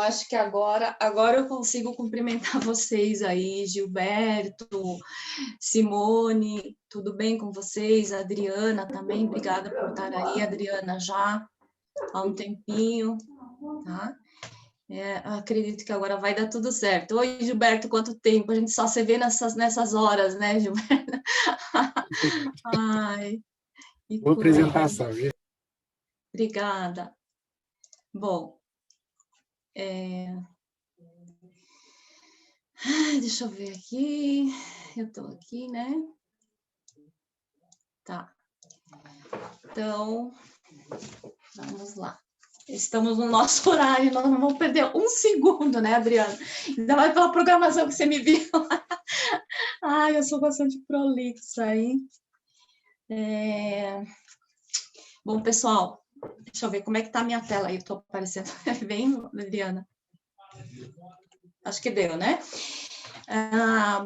acho que agora eu consigo cumprimentar vocês aí, Gilberto, Simone, tudo bem com vocês? Adriana também, obrigada por estar aí, Adriana, já há um tempinho, tá? Acredito que agora vai dar tudo certo. Oi, Gilberto, quanto tempo? A gente só se vê nessas horas, né, Gilberto? Ai, que Boa coisa. apresentação, viu? Obrigada. Bom, deixa eu ver aqui. Eu estou aqui, né? Tá. Então, vamos lá. Estamos no nosso horário, nós não vamos perder um segundo, né, Adriana? Ainda mais pela programação que você me viu. Ai, eu sou bastante prolixa aí. Bom, pessoal, deixa eu ver como é que tá a minha tela aí. Estou aparecendo bem, Adriana? Acho que deu, né?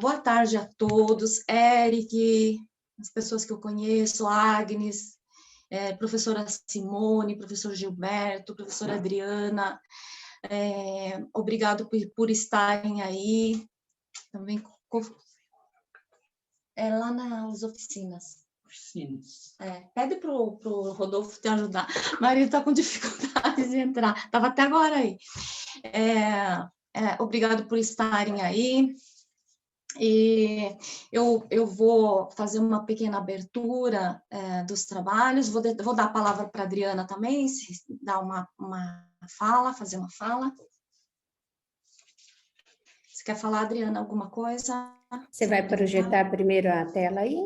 Boa tarde a todos. Eric, as pessoas que eu conheço, Agnes, professora Simone, professor Gilberto, professora Adriana, obrigado por estarem aí, também lá nas oficinas. Pede para o Rodolfo te ajudar, o marido está com dificuldade de entrar, estava até agora aí. Obrigado por estarem aí. E eu vou fazer uma pequena abertura dos trabalhos, vou dar a palavra para a Adriana também, se dar fazer uma fala. Você quer falar, Adriana, alguma coisa? Você vai projetar primeiro a tela aí?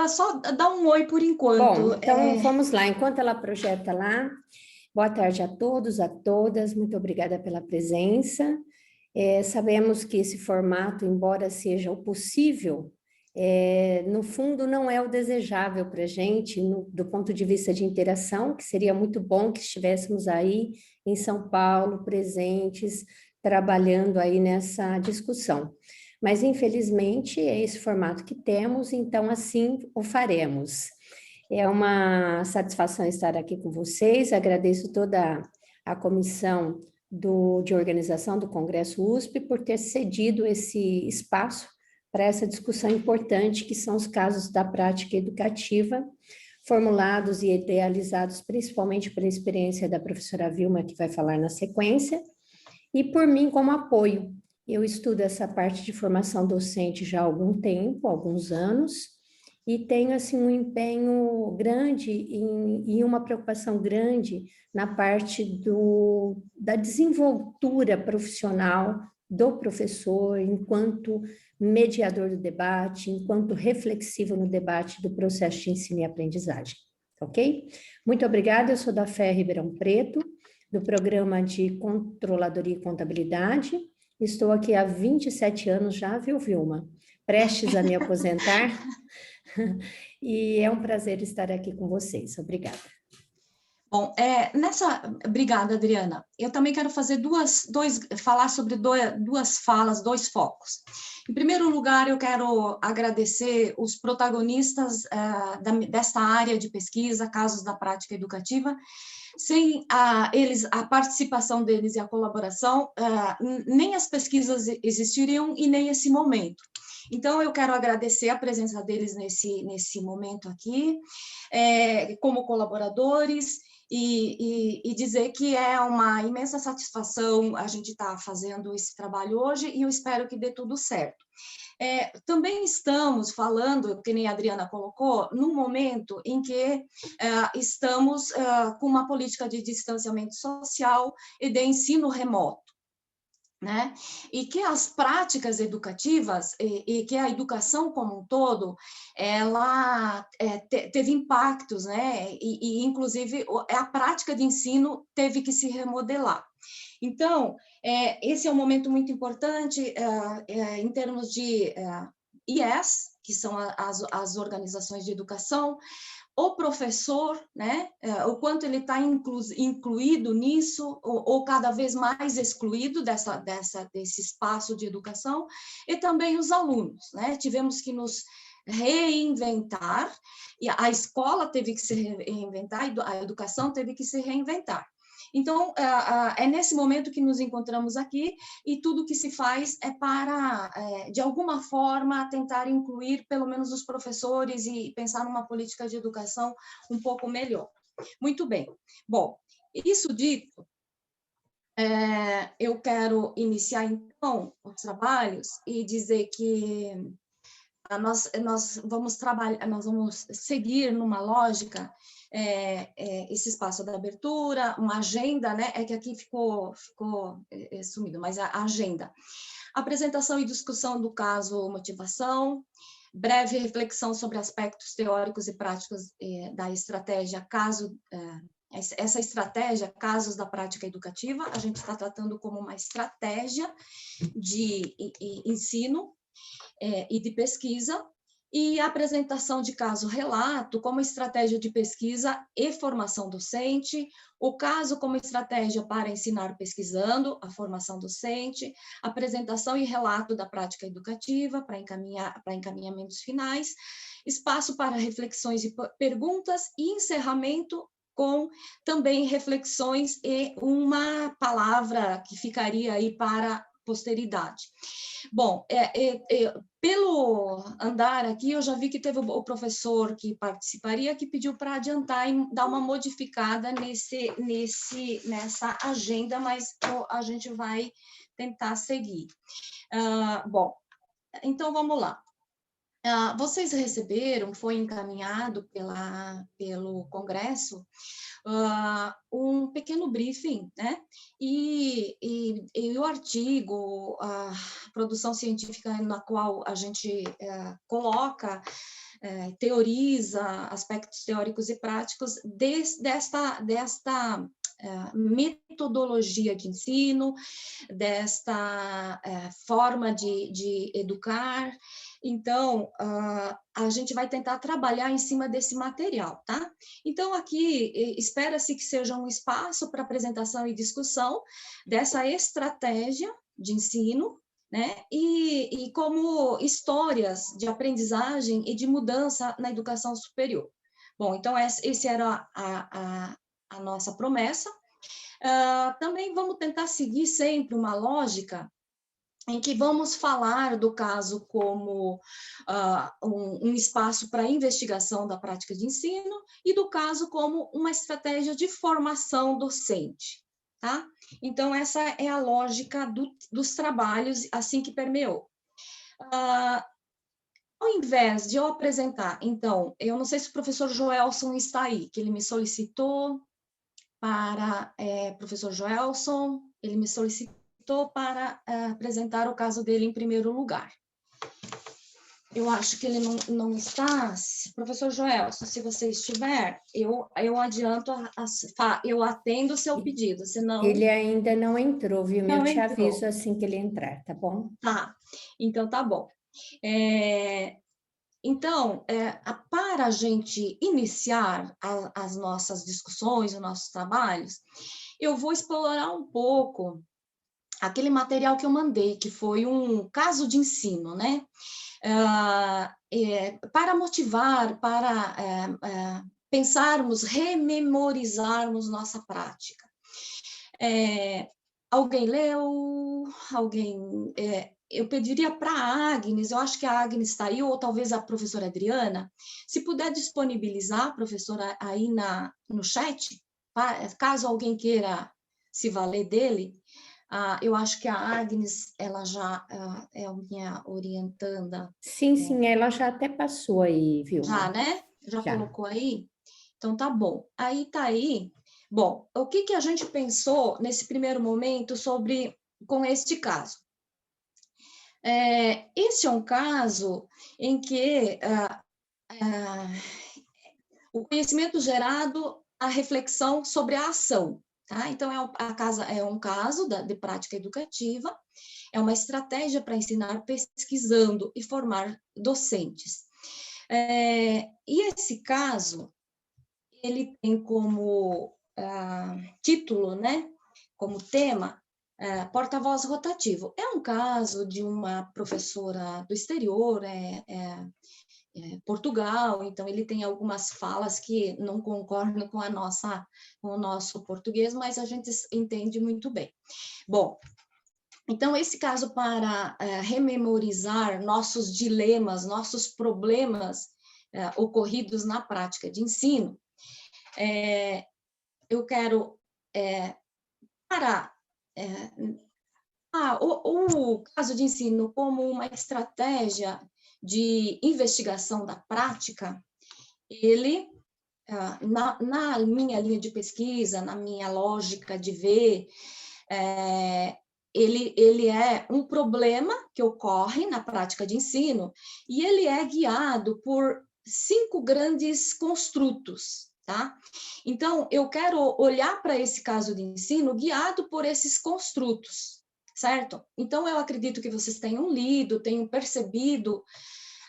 Só dar um oi por enquanto. Bom, então vamos lá, enquanto ela projeta lá, boa tarde a todos, a todas, muito obrigada pela presença. Sabemos que esse formato, embora seja o possível, no fundo não é o desejável para a gente, do ponto de vista de interação, que seria muito bom que estivéssemos aí em São Paulo, presentes, trabalhando aí nessa discussão. Mas, infelizmente, é esse formato que temos, então assim o faremos. É uma satisfação estar aqui com vocês, agradeço toda a comissão de organização do Congresso USP por ter cedido esse espaço para essa discussão importante, que são os casos da prática educativa, formulados e idealizados principalmente pela experiência da professora Vilma, que vai falar na sequência, e por mim como apoio. Eu estudo essa parte de formação docente já há algum tempo, alguns anos, e tenho assim um empenho grande e uma preocupação grande na parte da desenvoltura profissional do professor enquanto mediador do debate, enquanto reflexivo no debate do processo de ensino e aprendizagem, ok? Muito obrigada, eu sou da FEA Ribeirão Preto, do Programa de Controladoria e Contabilidade. Estou aqui há 27 anos já, viu, Vilma? Prestes a me aposentar. E é um prazer estar aqui com vocês. Obrigada. Bom, obrigada, Adriana. Eu também quero fazer falar sobre duas falas, dois focos. Em primeiro lugar, eu quero agradecer os protagonistas desta área de pesquisa, casos da prática educativa. Sem a participação deles e a colaboração, nem as pesquisas existiriam e nem esse momento. Então, eu quero agradecer a presença deles nesse momento aqui, como colaboradores, e dizer que é uma imensa satisfação a gente estar fazendo esse trabalho hoje, e eu espero que dê tudo certo. Também estamos falando, que nem a Adriana colocou, num momento em que estamos com uma política de distanciamento social e de ensino remoto, né? E que as práticas educativas e que a educação como um todo, ela teve impactos, né? E inclusive a prática de ensino teve que se remodelar. Então, esse é um momento muito importante em termos de IES, que são as organizações de educação, o professor, né, o quanto ele está incluído nisso, ou cada vez mais excluído desse espaço de educação, e também os alunos, né, tivemos que nos reinventar, e a escola teve que se reinventar, a educação teve que se reinventar. Então, é nesse momento que nos encontramos aqui e tudo que se faz é para, de alguma forma, tentar incluir pelo menos os professores e pensar numa política de educação um pouco melhor. Muito bem. Bom, isso dito, eu quero iniciar, então, os trabalhos e dizer que nós vamos trabalhar, nós vamos seguir numa lógica, esse espaço da abertura, uma agenda, né? É que aqui ficou sumido, mas a agenda. Apresentação e discussão do caso motivação, breve reflexão sobre aspectos teóricos e práticos da estratégia caso... essa estratégia, casos da prática educativa, a gente está tratando como uma estratégia de ensino e de pesquisa, e a apresentação de caso-relato como estratégia de pesquisa e formação docente, o caso como estratégia para ensinar pesquisando, a formação docente, apresentação e relato da prática educativa para encaminhamentos finais, espaço para reflexões e perguntas e encerramento com também reflexões e uma palavra que ficaria aí para posteridade. Bom, pelo andar aqui, eu já vi que teve o professor que participaria, que pediu para adiantar e dar uma modificada nessa agenda, mas a gente vai tentar seguir. Bom, então vamos lá. Vocês receberam, foi encaminhado pelo Congresso, um pequeno briefing, né? E o artigo, a produção científica na qual a gente coloca, teoriza aspectos teóricos e práticos desta metodologia de ensino, desta forma de educar. Então, a gente vai tentar trabalhar em cima desse material, tá? Então, aqui, espera-se que seja um espaço para apresentação e discussão dessa estratégia de ensino, né? E como histórias de aprendizagem e de mudança na educação superior. Bom, então, esse era a nossa promessa. Também vamos tentar seguir sempre uma lógica em que vamos falar do caso como um espaço para investigação da prática de ensino e do caso como uma estratégia de formação docente, tá? Então, essa é a lógica dos trabalhos, assim que permeou. Ao invés de eu apresentar, então, eu não sei se o professor Joelson está aí, que ele me solicitou para, professor Joelson, ele me solicitou para apresentar o caso dele em primeiro lugar. Eu acho que ele não está. Professor Joelson, se você estiver, eu adianto, eu atendo o seu pedido, senão... Ele ainda não entrou, viu? Não eu te entrou. aviso assim que ele entrar, tá bom? Tá, então tá bom. Então, para a gente iniciar as nossas discussões, os nossos trabalhos, eu vou explorar um pouco aquele material que eu mandei, que foi um caso de ensino, né? Para motivar, para pensarmos, rememorizarmos nossa prática. Alguém leu? Alguém... eu pediria para a Agnes, eu acho que a Agnes está aí, ou talvez a professora Adriana, se puder disponibilizar, professora, aí no chat, caso alguém queira se valer dele. Eu acho que a Agnes, ela já é a minha orientanda. Sim, ela já até passou aí, viu? Já, né? Já colocou aí? Então, tá bom. Aí tá aí. Bom, o que a gente pensou nesse primeiro momento com este caso? Esse é um caso em que o conhecimento gerado, a reflexão sobre a ação. Tá? Então, é um caso de prática educativa, é uma estratégia para ensinar pesquisando e formar docentes. E esse caso, ele tem como título, né, como tema, porta-voz rotativo. É um caso de uma professora do exterior, Portugal, então ele tem algumas falas que não concordam com o nosso português, mas a gente entende muito bem. Bom, então esse caso para rememorizar nossos dilemas, nossos problemas ocorridos na prática de ensino, eu quero parar o caso de ensino como uma estratégia de investigação da prática. Ele, na minha linha de pesquisa, na minha lógica de ver, ele é um problema que ocorre na prática de ensino e ele é guiado por 5 grandes construtos, tá? Então, eu quero olhar para esse caso de ensino guiado por esses construtos, certo? Então, eu acredito que vocês tenham lido, tenham percebido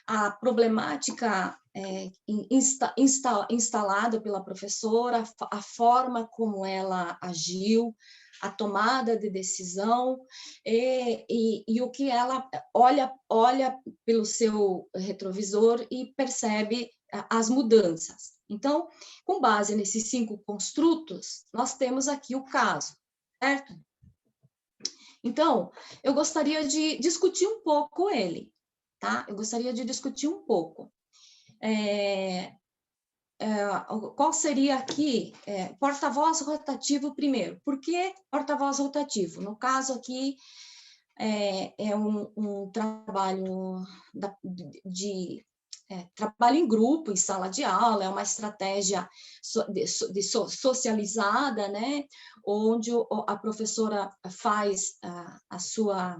a problemática instalada pela professora, a forma como ela agiu, a tomada de decisão e o que ela olha pelo seu retrovisor e percebe as mudanças. Então, com base nesses 5 construtos, nós temos aqui o caso, certo? Então, eu gostaria de discutir um pouco ele, tá? Eu gostaria de discutir um pouco. Qual seria aqui porta-voz rotativo primeiro? Por que porta-voz rotativo? No caso aqui, é um trabalho trabalho em grupo, em sala de aula, é uma estratégia socializada, né? Onde a professora faz a sua...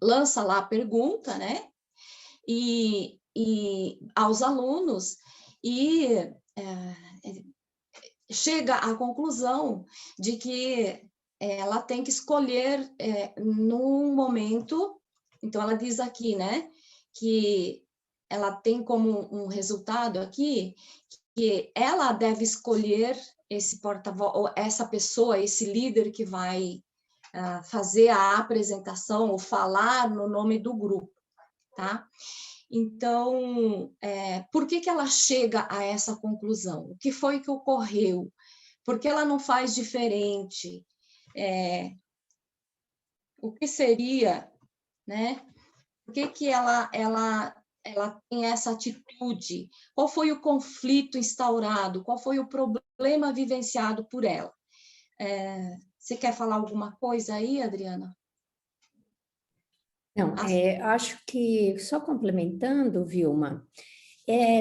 lança lá a pergunta, né? E aos alunos chega à conclusão de que ela tem que escolher num momento. Então, ela diz aqui, né, que ela tem como um resultado aqui que ela deve escolher esse porta-voz, ou essa pessoa, esse líder que vai fazer a apresentação ou falar no nome do grupo, tá? Então, por que ela chega a essa conclusão? O que foi que ocorreu? Por que ela não faz diferente? O que seria, né? Por que ela tem essa atitude? Qual foi o conflito instaurado? Qual foi o problema vivenciado por ela? Você quer falar alguma coisa aí, Adriana? Não, acho que, só complementando, Vilma,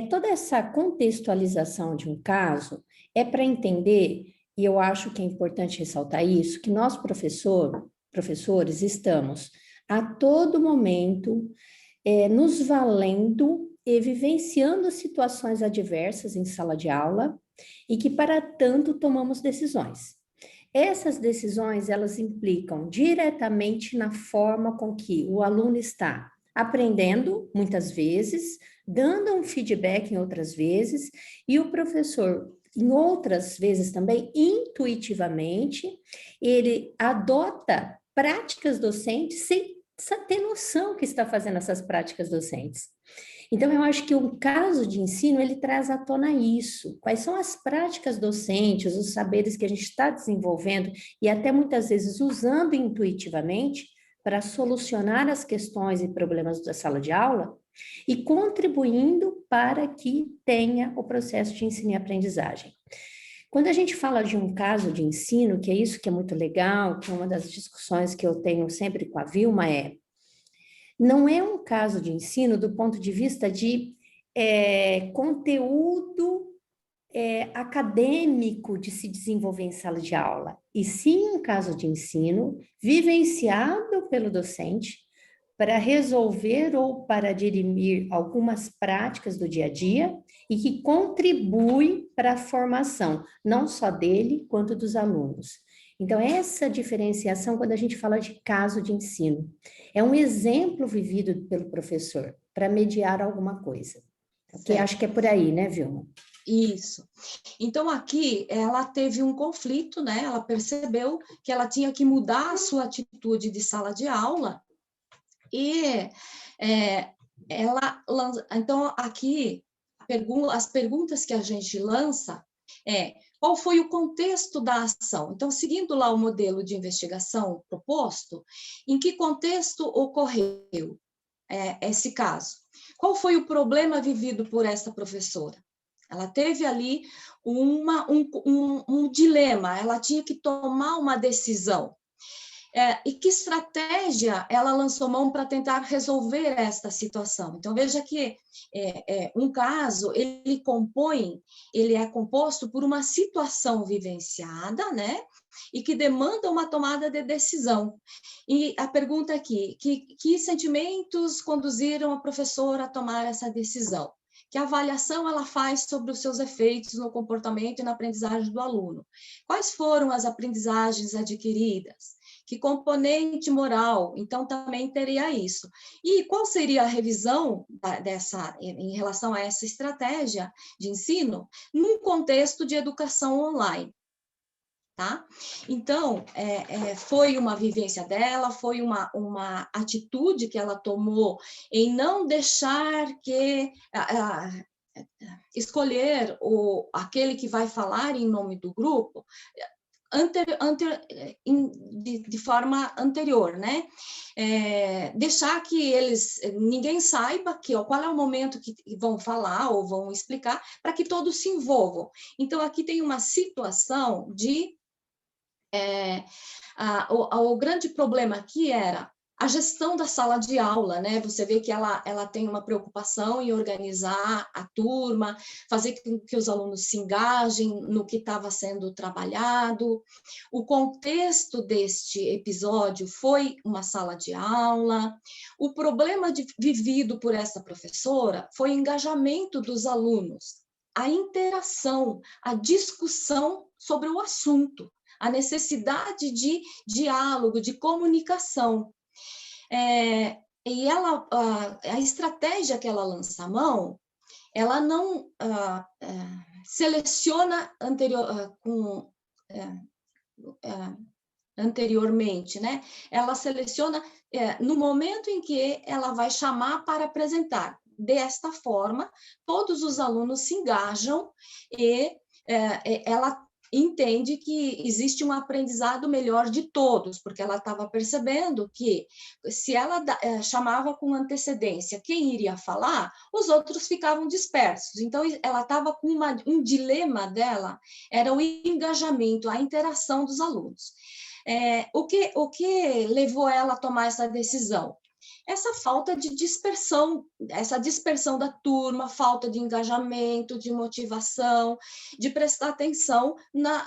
toda essa contextualização de um caso é para entender, e eu acho que é importante ressaltar isso, que nós, professores, estamos a todo momento nos valendo e vivenciando situações adversas em sala de aula e que, para tanto, tomamos decisões. Essas decisões, elas implicam diretamente na forma com que o aluno está aprendendo, muitas vezes, dando um feedback em outras vezes, e o professor, em outras vezes também, intuitivamente, ele adota práticas docentes sem ter noção que está fazendo essas práticas docentes. Então, eu acho que o caso de ensino, ele traz à tona isso. Quais são as práticas docentes, os saberes que a gente está desenvolvendo e até muitas vezes usando intuitivamente para solucionar as questões e problemas da sala de aula e contribuindo para que tenha o processo de ensino e aprendizagem. Quando a gente fala de um caso de ensino, que é isso que é muito legal, que é uma das discussões que eu tenho sempre com a Vilma, não é um caso de ensino do ponto de vista de conteúdo acadêmico de se desenvolver em sala de aula, e sim um caso de ensino vivenciado pelo docente para resolver ou para dirimir algumas práticas do dia a dia e que contribui para a formação, não só dele, quanto dos alunos. Então, essa diferenciação, quando a gente fala de caso de ensino, é um exemplo vivido pelo professor para mediar alguma coisa. Okay? Acho que é por aí, né, Vilma? Isso. Então, aqui, ela teve um conflito, né? Ela percebeu que ela tinha que mudar a sua atitude de sala de aula e Então, aqui, as perguntas que a gente lança qual foi o contexto da ação? Então, seguindo lá o modelo de investigação proposto, em que contexto ocorreu esse caso? Qual foi o problema vivido por essa professora? Ela teve ali um dilema, ela tinha que tomar uma decisão. E que estratégia ela lançou mão para tentar resolver esta situação? Então, veja que um caso, ele é composto por uma situação vivenciada, né? E que demanda uma tomada de decisão. E a pergunta aqui, que sentimentos conduziram a professora a tomar essa decisão? Que avaliação ela faz sobre os seus efeitos no comportamento e na aprendizagem do aluno? Quais foram as aprendizagens adquiridas? Que componente moral? Então, também teria isso. E qual seria a revisão em relação a essa estratégia de ensino num contexto de educação online? Tá? Então, foi uma vivência dela, foi uma atitude que ela tomou em não deixar que escolher aquele que vai falar em nome do grupo de forma anterior, né? Deixar que ninguém saiba qual é o momento que vão falar ou vão explicar, para que todos se envolvam. Então, aqui tem uma situação de o grande problema aqui era a gestão da sala de aula, né? Você vê que ela tem uma preocupação em organizar a turma, fazer com que os alunos se engajem no que estava sendo trabalhado. O contexto deste episódio foi uma sala de aula. O problema vivido por essa professora foi o engajamento dos alunos, a interação, a discussão sobre o assunto, a necessidade de diálogo, de comunicação. E a estratégia que ela lança a mão, ela não seleciona anteriormente, né? Ela seleciona no momento em que ela vai chamar para apresentar. Desta forma, todos os alunos se engajam e ela entende que existe um aprendizado melhor de todos, porque ela estava percebendo que se ela chamava com antecedência quem iria falar, os outros ficavam dispersos. Então, ela estava com um dilema dela, era o engajamento, a interação dos alunos. O que levou ela a tomar essa decisão? Essa falta de dispersão, essa dispersão da turma, falta de engajamento, de motivação, de prestar atenção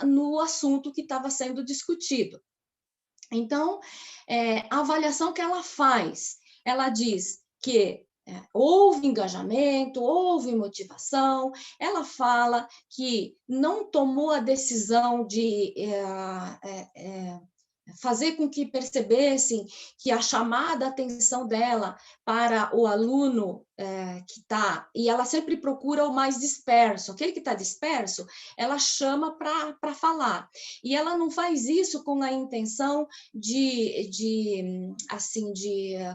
no assunto que estava sendo discutido. Então, a avaliação que ela faz, ela diz que houve engajamento, houve motivação, ela fala que não tomou a decisão de fazer com que percebessem que a chamada atenção dela para o aluno que está, e ela sempre procura o mais disperso, aquele que está disperso, ela chama para falar, e ela não faz isso com a intenção de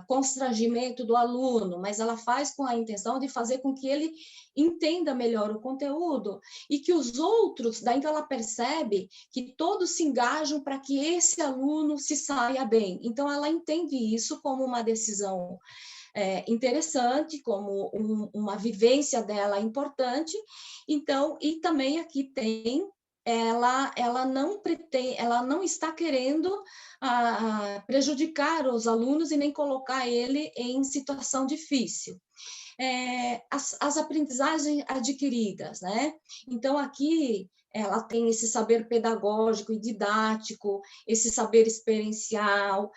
constrangimento do aluno, mas ela faz com a intenção de fazer com que ele entenda melhor o conteúdo, e que os outros, daí então ela percebe que todos se engajam para que esse aluno se saia bem. Então, ela entende isso como uma decisão interessante, como uma vivência dela importante. Então, e também aqui tem, ela não está querendo prejudicar os alunos e nem colocar ele em situação difícil. As aprendizagens adquiridas, né? Então, aqui ela tem esse saber pedagógico e didático, esse saber experiencial,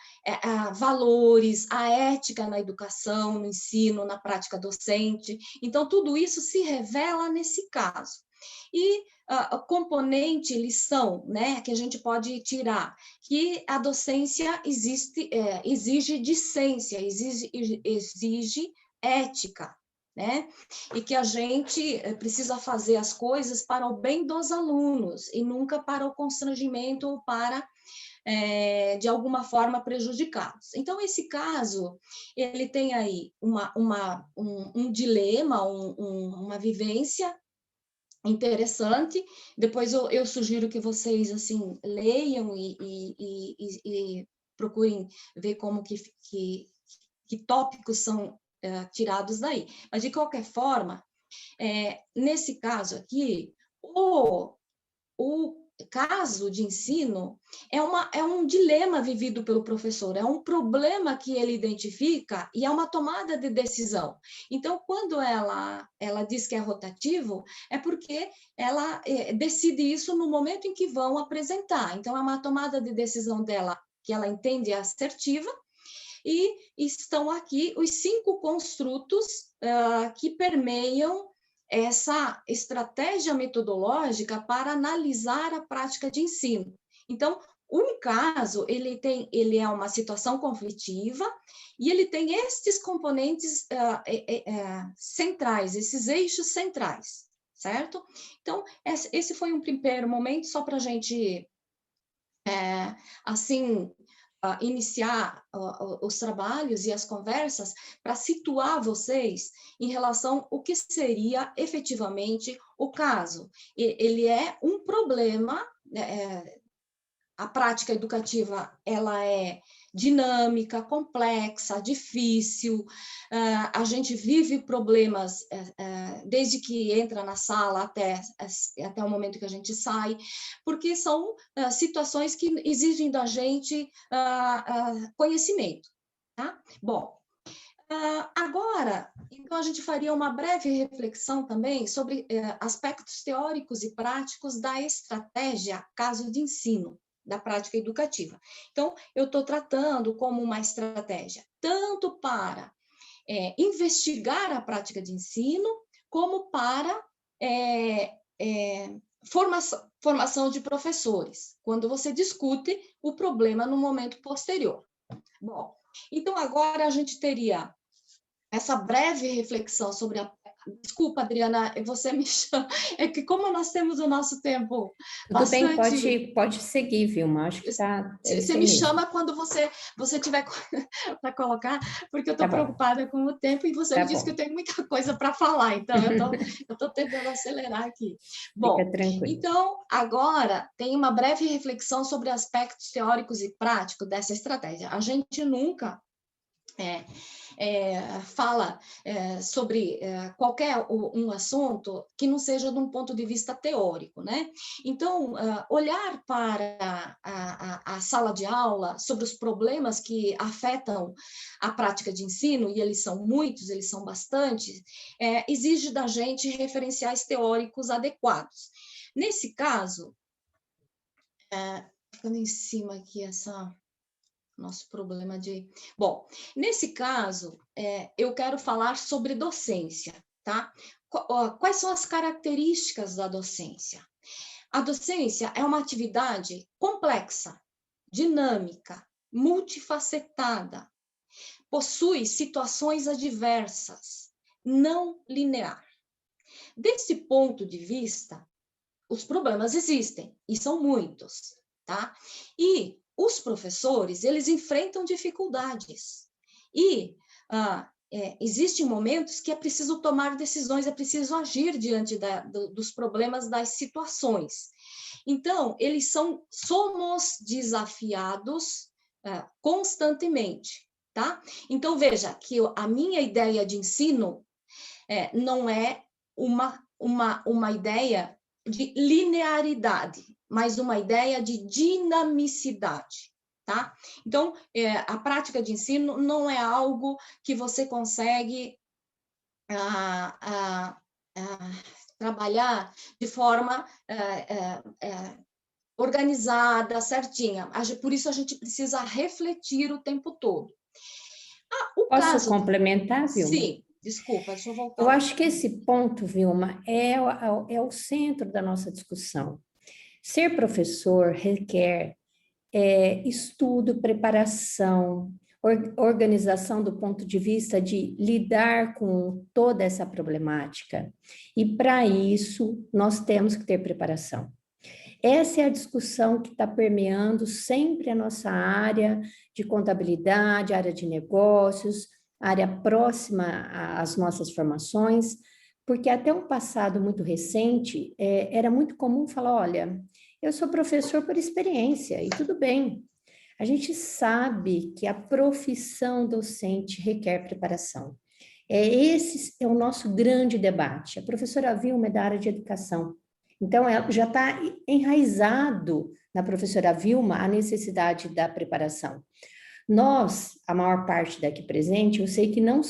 valores, a ética na educação, no ensino, na prática docente. Então, tudo isso se revela nesse caso. E a componente lição, né, que a gente pode tirar, que a docência exige discência, exige ética. né? E que a gente precisa fazer as coisas para o bem dos alunos e nunca para o constrangimento ou para, de alguma forma, prejudicá-los. Então, esse caso, ele tem aí um dilema, uma vivência interessante. Depois eu sugiro que vocês assim leiam e procurem ver como que tópicos são tirados daí. Mas, de qualquer forma, nesse caso aqui, o caso de ensino é um dilema vivido pelo professor, é um problema que ele identifica e é uma tomada de decisão. Então, quando ela diz que é rotativo, é porque ela decide isso no momento em que vão apresentar. Então, é uma tomada de decisão dela que ela entende assertiva, e estão aqui os 5 construtos que permeiam essa estratégia metodológica para analisar a prática de ensino. Então, um caso, ele é uma situação conflitiva e ele tem estes componentes centrais, esses eixos centrais, certo? Então, esse foi um primeiro momento, só para a gente, assim, iniciar os trabalhos e as conversas para situar vocês em relação ao que seria efetivamente o caso. Ele é um problema, a prática educativa, ela é dinâmica, complexa, difícil, a gente vive problemas desde que entra na sala até o momento que a gente sai, porque são situações que exigem da gente conhecimento, tá? Bom, agora, então, a gente faria uma breve reflexão também sobre aspectos teóricos e práticos da estratégia caso de ensino, da prática educativa. Então, eu estou tratando como uma estratégia tanto para investigar a prática de ensino, como para formação de professores, quando você discute o problema no momento posterior. Bom, então agora a gente teria essa breve reflexão sobre a... Desculpa, Adriana, você me chama. É que como nós temos o nosso tempo Tudo bem, bastante... pode seguir, Vilma, acho que deve Você ser me mesmo. chama quando você tiver para colocar, porque eu Tá estou bom, preocupada com o tempo e você tá me disse que bom, eu tenho muita coisa para falar, então eu tô tentando acelerar aqui. fica Bom, tranquilo. então agora tem uma breve reflexão sobre aspectos teóricos e práticos dessa estratégia. A gente nunca fala sobre qualquer um assunto que não seja de um ponto de vista teórico, né? Então, olhar para a sala de aula sobre os problemas que afetam a prática de ensino, e eles são muitos, eles são bastantes, exige da gente referenciais teóricos adequados. Nesse caso, ficando em cima aqui nosso problema de... Bom, nesse caso, eu quero falar sobre docência, tá? Quais são as características da docência? A docência é uma atividade complexa, dinâmica, multifacetada, possui situações adversas, não linear. Desse ponto de vista, os problemas existem, e são muitos, tá? E os professores, eles enfrentam dificuldades. E existem momentos que é preciso tomar decisões, é preciso agir diante dos problemas, das situações. Então, somos desafiados constantemente, tá? Então, veja que a minha ideia de ensino não é uma ideia de linearidade, mas uma ideia de dinamicidade, tá? Então, a prática de ensino não é algo que você consegue trabalhar de forma organizada, certinha. Por isso, a gente precisa refletir o tempo todo. Posso complementar, Vilma? Sim, desculpa, deixa eu voltar. Eu acho que esse ponto, Vilma, é o centro da nossa discussão. Ser professor requer estudo, preparação, organização do ponto de vista de lidar com toda essa problemática. E para isso, nós temos que ter preparação. Essa é a discussão que está permeando sempre a nossa área de contabilidade, área de negócios, área próxima às nossas formações, porque até um passado muito recente, era muito comum falar, olha, eu sou professor por experiência, e tudo bem. A gente sabe que a profissão docente requer preparação. Esse é o nosso grande debate. A professora Vilma é da área de educação. Então, ela já está enraizado na professora Vilma a necessidade da preparação. Nós, a maior parte daqui presente, eu sei que não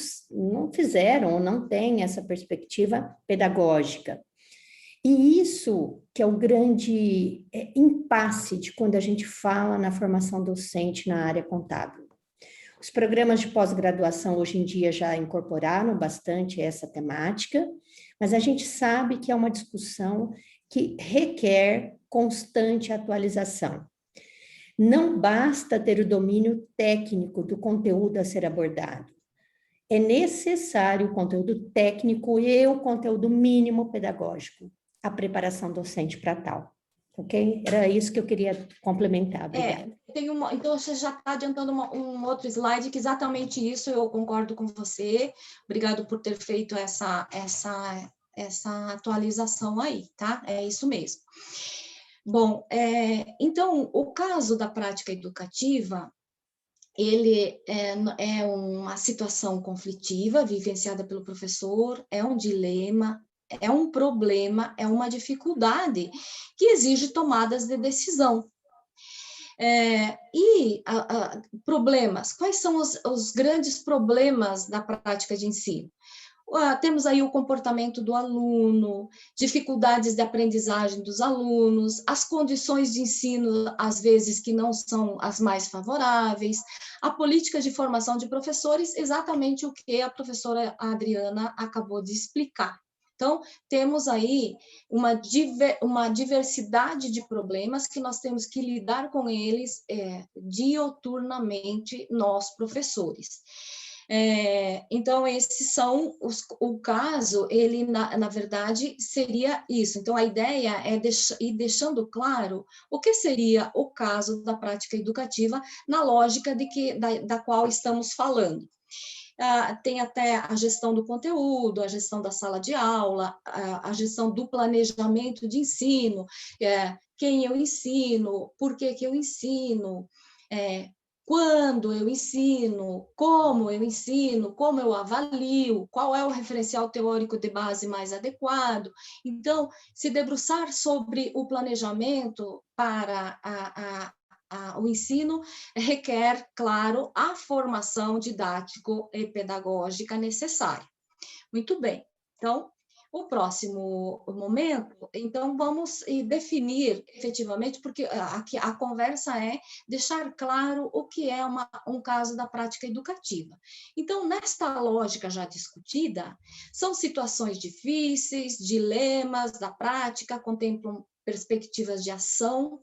fizeram ou não têm essa perspectiva pedagógica. E isso que é o grande impasse de quando a gente fala na formação docente na área contábil. Os programas de pós-graduação hoje em dia já incorporaram bastante essa temática, mas a gente sabe que é uma discussão que requer constante atualização. Não basta ter o domínio técnico do conteúdo a ser abordado. É necessário o conteúdo técnico e o conteúdo mínimo pedagógico, a preparação docente para tal. Ok? Era isso que eu queria complementar. Obrigada. Então, você já está adiantando um outro slide, que exatamente isso, eu concordo com você. Obrigado por ter feito essa atualização aí, tá? É isso mesmo. Bom, então, o caso da prática educativa, ele é uma situação conflitiva, vivenciada pelo professor, é um dilema, é um problema, é uma dificuldade que exige tomadas de decisão. Problemas, quais são os grandes problemas da prática de ensino? Temos aí o comportamento do aluno, dificuldades de aprendizagem dos alunos, as condições de ensino, às vezes, que não são as mais favoráveis, a política de formação de professores, exatamente o que a professora Adriana acabou de explicar. Então, temos aí uma diversidade de problemas que nós temos que lidar com eles dioturnamente, nós, professores. Então, esses são o caso, ele, na verdade, seria isso. Então, a ideia é ir deixando claro o que seria o caso da prática educativa na lógica da qual estamos falando. Tem até a gestão do conteúdo, a gestão da sala de aula, a gestão do planejamento de ensino, quem eu ensino, por que eu ensino, quando eu ensino, como eu avalio, qual é o referencial teórico de base mais adequado. Então, se debruçar sobre o planejamento para o ensino requer, claro, a formação didático e pedagógica necessária. Muito bem. Então, o próximo momento, então, vamos definir efetivamente, porque aqui a conversa é deixar claro o que é um caso da prática educativa. Então, nesta lógica já discutida, são situações difíceis, dilemas da prática, contemplam perspectivas de ação,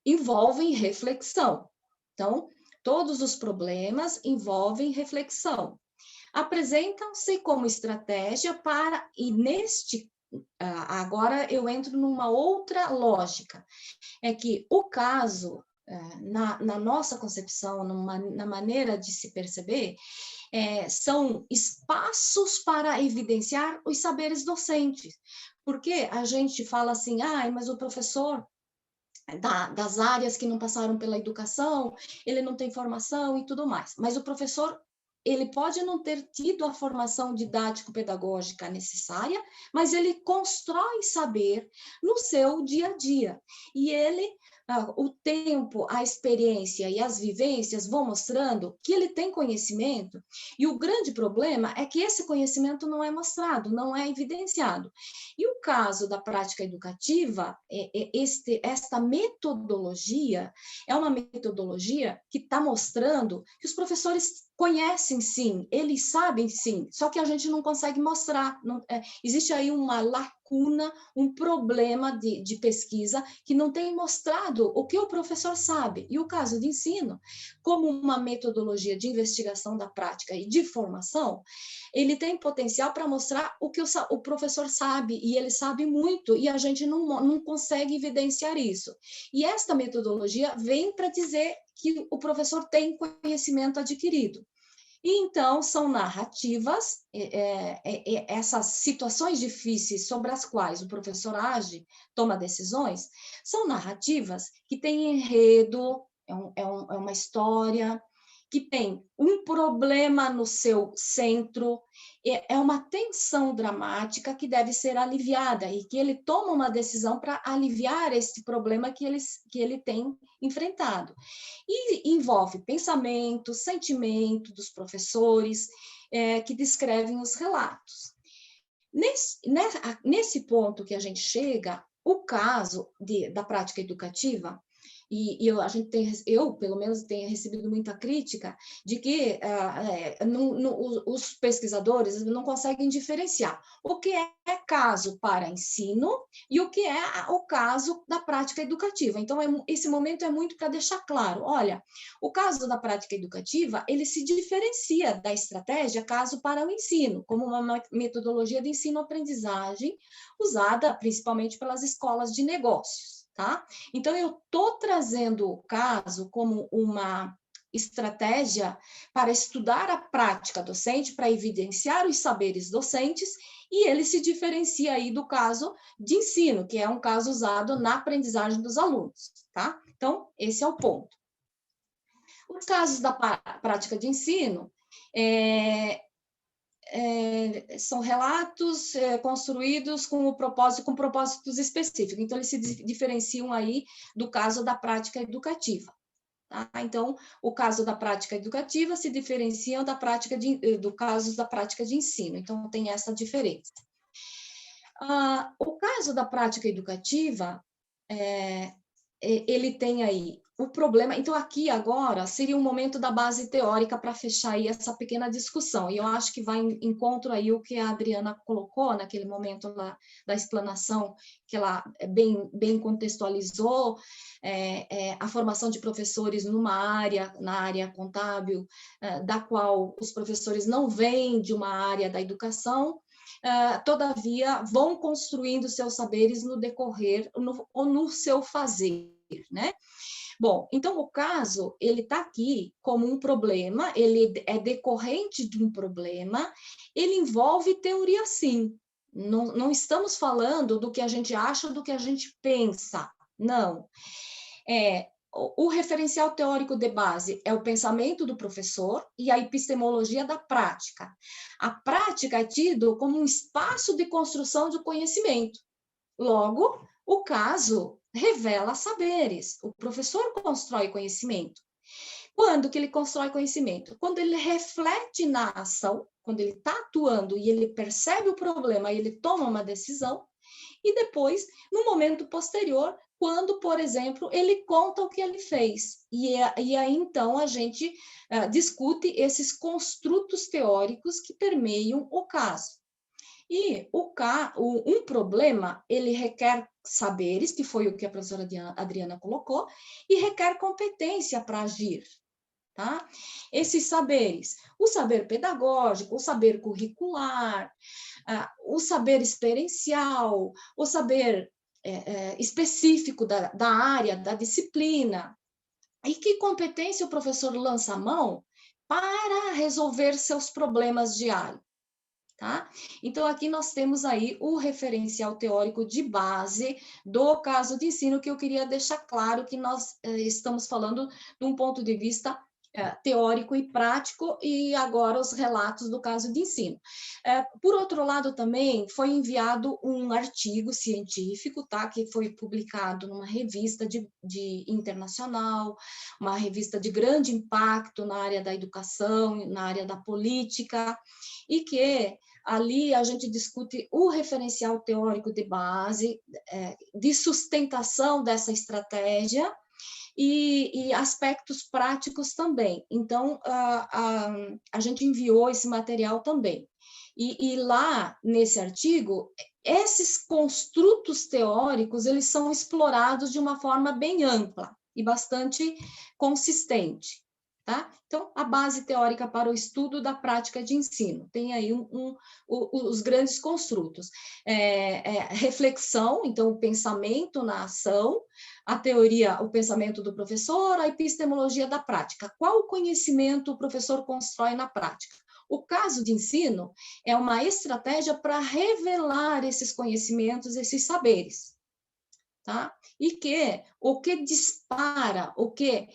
envolvem reflexão. Então, todos os problemas envolvem reflexão. Apresentam-se como estratégia agora eu entro numa outra lógica, é que o caso, na nossa concepção, na maneira de se perceber, são espaços para evidenciar os saberes docentes, porque a gente fala assim, mas o professor das áreas que não passaram pela educação, ele não tem formação e tudo mais, mas o professor, ele pode não ter tido a formação didático-pedagógica necessária, mas ele constrói saber no seu dia a dia. E ele, o tempo, a experiência e as vivências vão mostrando que ele tem conhecimento, e o grande problema é que esse conhecimento não é mostrado, não é evidenciado. E o caso da prática educativa, esta metodologia, é uma metodologia que está mostrando que os professores conhecem sim, eles sabem sim, só que a gente não consegue mostrar. Existe aí uma lacuna, um problema de pesquisa que não tem mostrado o que o professor sabe. E o caso de ensino, como uma metodologia de investigação da prática e de formação, ele tem potencial para mostrar o que o professor sabe, e ele sabe muito, e a gente não consegue evidenciar isso. E esta metodologia vem para dizer que o professor tem conhecimento adquirido. E então são narrativas, essas situações difíceis sobre as quais o professor age, toma decisões, são narrativas que têm enredo, é uma história, que tem um problema no seu centro, é uma tensão dramática que deve ser aliviada e que ele toma uma decisão para aliviar esse problema que ele tem enfrentado. E envolve pensamento, sentimento dos professores, que descrevem os relatos. Nesse ponto que a gente chega, o caso da prática educativa, eu, pelo menos, tenho recebido muita crítica de que os pesquisadores não conseguem diferenciar o que é caso para ensino e o que é o caso da prática educativa. Então, esse momento é muito para deixar claro, olha, o caso da prática educativa, ele se diferencia da estratégia caso para o ensino, como uma metodologia de ensino-aprendizagem usada principalmente pelas escolas de negócios. Tá? Então, eu estou trazendo o caso como uma estratégia para estudar a prática docente, para evidenciar os saberes docentes, e ele se diferencia aí do caso de ensino, que é um caso usado na aprendizagem dos alunos. Tá? Então, esse é o ponto. Os casos da prática de ensino são relatos construídos com propósitos específicos. Então, eles se diferenciam aí do caso da prática educativa. Tá? Então, o caso da prática educativa se diferenciam do caso da prática de ensino. Então, tem essa diferença. O caso da prática educativa, ele tem aí o problema. Então, aqui agora seria um momento da base teórica para fechar aí essa pequena discussão. E eu acho que vai em encontro aí o que a Adriana colocou naquele momento lá da explanação, que ela bem contextualizou a formação de professores na área contábil, da qual os professores não vêm de uma área da educação, todavia vão construindo seus saberes no decorrer ou no seu fazer, né? Bom, então o caso, ele está aqui como um problema, ele é decorrente de um problema, ele envolve teoria sim. Não estamos falando do que a gente acha, do que a gente pensa, não. O referencial teórico de base é o pensamento do professor e a epistemologia da prática. A prática é tido como um espaço de construção de conhecimento. Logo, o caso revela saberes. O professor constrói conhecimento. Quando que ele constrói conhecimento? Quando ele reflete na ação, quando ele está atuando e ele percebe o problema, ele toma uma decisão, e depois, no momento posterior, quando, por exemplo, ele conta o que ele fez. E aí, então, a gente discute esses construtos teóricos que permeiam o caso. E um problema, ele requer saberes, que foi o que a professora Adriana colocou, e requer competência para agir. Tá? Esses saberes, o saber pedagógico, o saber curricular, o saber experiencial, o saber específico da área, da disciplina, e que competência o professor lança a mão para resolver seus problemas diários. Tá? Então, aqui nós temos aí o referencial teórico de base do caso de ensino, que eu queria deixar claro que nós estamos falando de um ponto de vista teórico e prático, e agora os relatos do caso de ensino. Por outro lado, também foi enviado um artigo científico, tá? Que foi publicado numa revista de internacional, uma revista de grande impacto na área da educação, na área da política, e que ali a gente discute o referencial teórico de base, de sustentação dessa estratégia, e aspectos práticos também. Então, a gente enviou esse material também. E lá, nesse artigo, esses construtos teóricos, eles são explorados de uma forma bem ampla e bastante consistente. Tá? Então, a base teórica para o estudo da prática de ensino. Tem aí os grandes construtos. Reflexão, então, o pensamento na ação, a teoria, o pensamento do professor, a epistemologia da prática. Qual o conhecimento o professor constrói na prática? O caso de ensino é uma estratégia para revelar esses conhecimentos, esses saberes. Tá? E o que dispara, o que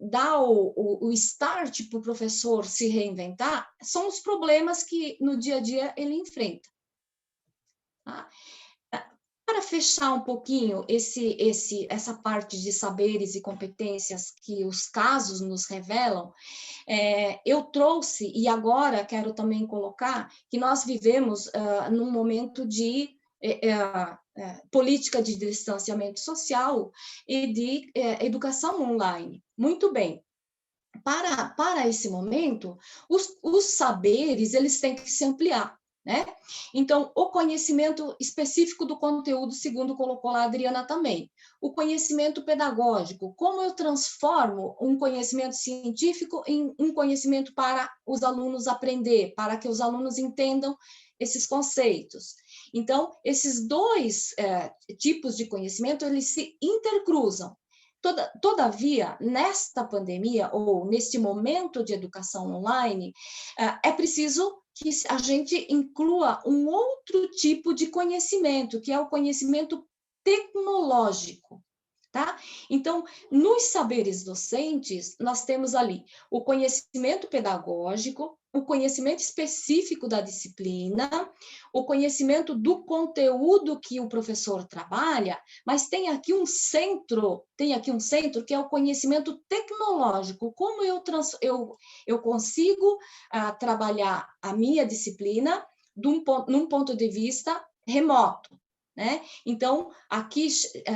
dá o start para o professor se reinventar são os problemas que no dia a dia ele enfrenta. Tá? Para fechar um pouquinho essa parte de saberes e competências que os casos nos revelam, eu trouxe, e agora quero também colocar, que nós vivemos num momento de política de distanciamento social e de educação online. Muito bem. Para esse momento, os saberes eles têm que se ampliar. Né? Então, o conhecimento específico do conteúdo, segundo colocou lá a Adriana também. O conhecimento pedagógico, como eu transformo um conhecimento científico em um conhecimento para os alunos aprender, para que os alunos entendam esses conceitos. Então, esses dois tipos de conhecimento, eles se intercruzam. Todavia, nesta pandemia, ou neste momento de educação online, é preciso que a gente inclua um outro tipo de conhecimento, que é o conhecimento tecnológico. Tá? Então, nos saberes docentes, nós temos ali o conhecimento pedagógico, o conhecimento específico da disciplina, o conhecimento do conteúdo que o professor trabalha, mas tem aqui um centro que é o conhecimento tecnológico. Como eu consigo trabalhar a minha disciplina num ponto de vista remoto. Né? Então, aqui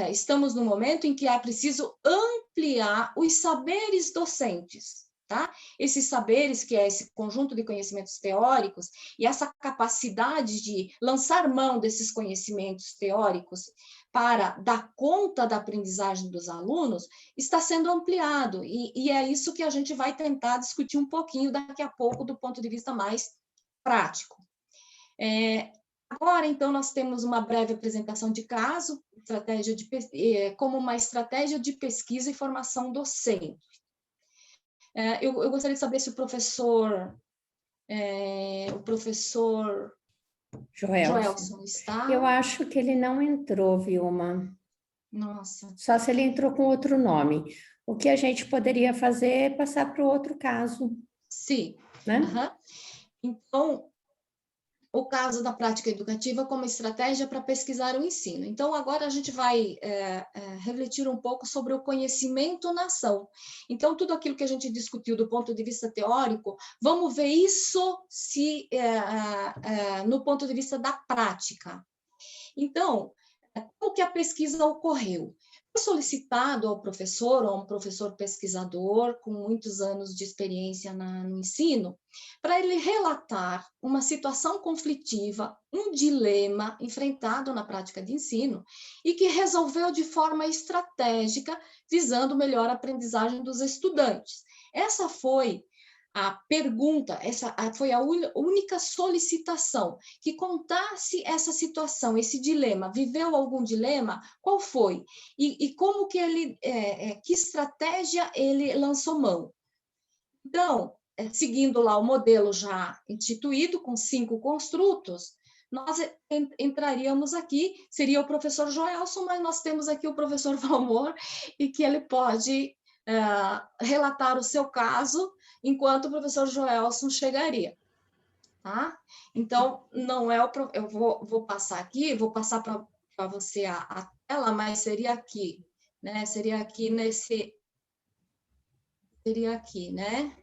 estamos no momento em que é preciso ampliar os saberes docentes. Tá? Esses saberes, que é esse conjunto de conhecimentos teóricos, e essa capacidade de lançar mão desses conhecimentos teóricos para dar conta da aprendizagem dos alunos, está sendo ampliado, e é isso que a gente vai tentar discutir um pouquinho daqui a pouco, do ponto de vista mais prático. Agora, então, nós temos uma breve apresentação de caso, como uma estratégia de pesquisa e formação docente. Eu gostaria de saber se o professor Joelson está. Eu acho que ele não entrou, Vilma. Nossa. Só se ele entrou com outro nome. O que a gente poderia fazer é passar para o outro caso. Sim. Né? Uhum. Então, o caso da prática educativa como estratégia para pesquisar o ensino. Então, agora a gente vai refletir um pouco sobre o conhecimento na ação. Então, tudo aquilo que a gente discutiu do ponto de vista teórico, vamos ver isso no ponto de vista da prática. Então, como que a pesquisa ocorreu? Foi solicitado ao professor, ou a um professor pesquisador com muitos anos de experiência no ensino, para ele relatar uma situação conflitiva, um dilema enfrentado na prática de ensino e que resolveu de forma estratégica, visando melhor a aprendizagem dos estudantes. Essa foi a pergunta, essa foi a única solicitação, que contasse essa situação, esse dilema. Viveu algum dilema? Qual foi? E como que ele, que estratégia ele lançou mão? Então, seguindo lá o modelo já instituído, com 5 construtos, nós entraríamos aqui, seria o professor Joelson, mas nós temos aqui o professor Valmor, e que ele pode relatar o seu caso, enquanto o professor Joelson chegaria. Tá? Então, não é eu vou passar aqui, vou passar para você a tela, mas seria aqui, né? Seria aqui, né?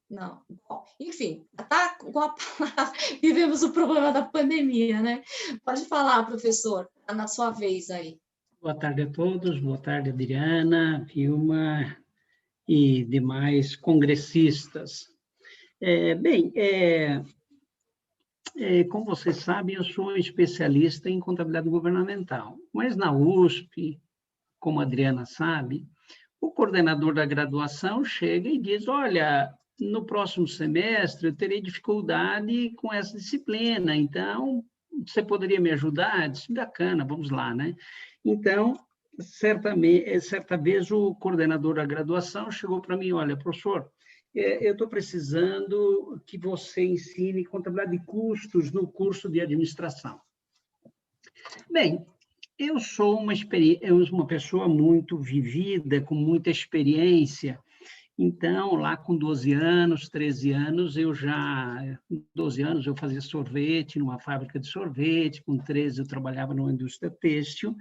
Não. Bom, enfim, tá com a palavra, vivemos o problema da pandemia, né? Pode falar, professor, tá na sua vez aí. Boa tarde a todos, boa tarde, Adriana, Vilma e demais congressistas. Como vocês sabem, eu sou especialista em contabilidade governamental, mas na USP, como a Adriana sabe, o coordenador da graduação chega e diz, olha, no próximo semestre eu terei dificuldade com essa disciplina, então você poderia me ajudar? Eu disse, bacana, vamos lá, né? Então, certa vez o coordenador da graduação chegou para mim, olha, professor, eu estou precisando que você ensine contabilidade de custos no curso de administração. Bem, eu sou uma pessoa muito vivida, com muita experiência. Então, lá com 12 anos, 13 anos, 12 anos eu fazia sorvete numa fábrica de sorvete, com 13 eu trabalhava numa indústria têxtil.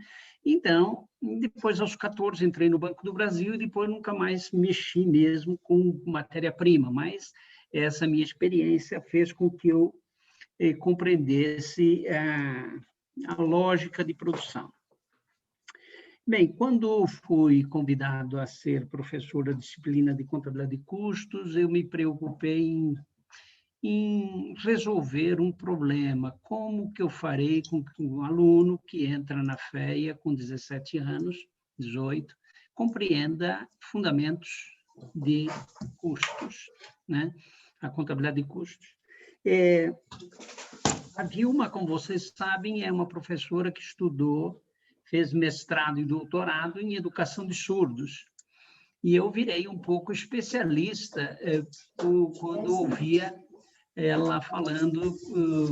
Então, depois aos 14 entrei no Banco do Brasil e depois nunca mais mexi mesmo com matéria-prima, mas essa minha experiência fez com que eu compreendesse a lógica de produção. Bem, quando fui convidado a ser professor da disciplina de contabilidade de custos, eu me preocupei em resolver um problema. Como que eu farei com que um aluno que entra na FEA com 17 anos, 18, compreenda fundamentos de custos, né? A contabilidade de custos. A Vilma, como vocês sabem, é uma professora que fez mestrado e doutorado em educação de surdos. E eu virei um pouco especialista quando ouvia ela falando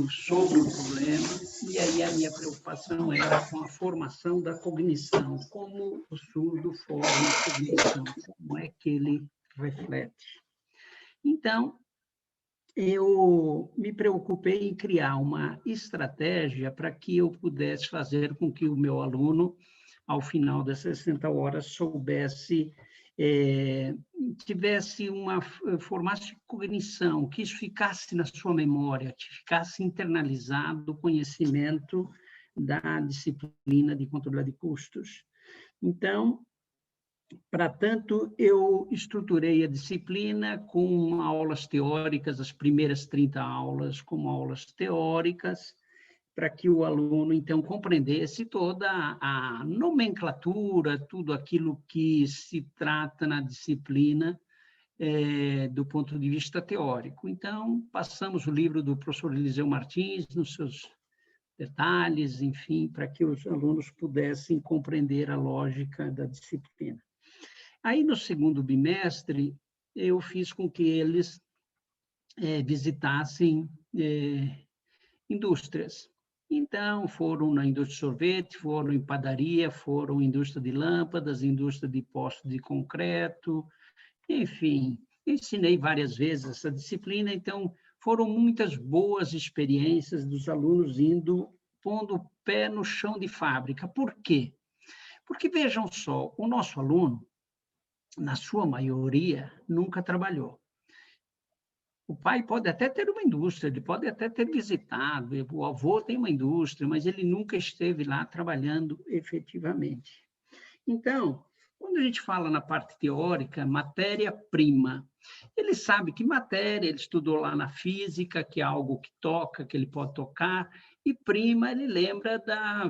sobre o problema, e aí a minha preocupação era com a formação da cognição, como o surdo forma a cognição, como é que ele reflete. Então, eu me preocupei em criar uma estratégia para que eu pudesse fazer com que o meu aluno, ao final das 60 horas, formasse cognição, que isso ficasse na sua memória, que ficasse internalizado o conhecimento da disciplina de contabilidade de custos. Então, para tanto, eu estruturei a disciplina com aulas teóricas, as primeiras 30 aulas como aulas teóricas, para que o aluno, então, compreendesse toda a nomenclatura, tudo aquilo que se trata na disciplina do ponto de vista teórico. Então, passamos o livro do professor Eliseu Martins, nos seus detalhes, enfim, para que os alunos pudessem compreender a lógica da disciplina. Aí, no segundo bimestre, eu fiz com que eles visitassem indústrias. Então, foram na indústria de sorvete, foram em padaria, foram em indústria de lâmpadas, indústria de postos de concreto, enfim, ensinei várias vezes essa disciplina, então foram muitas boas experiências dos alunos pondo o pé no chão de fábrica. Por quê? Porque, vejam só, o nosso aluno, na sua maioria, nunca trabalhou. O pai pode até ter uma indústria, ele pode até ter visitado, o avô tem uma indústria, mas ele nunca esteve lá trabalhando efetivamente. Então, quando a gente fala na parte teórica, matéria-prima, ele sabe que matéria, ele estudou lá na física, que é algo que toca, que ele pode tocar, e prima, ele lembra da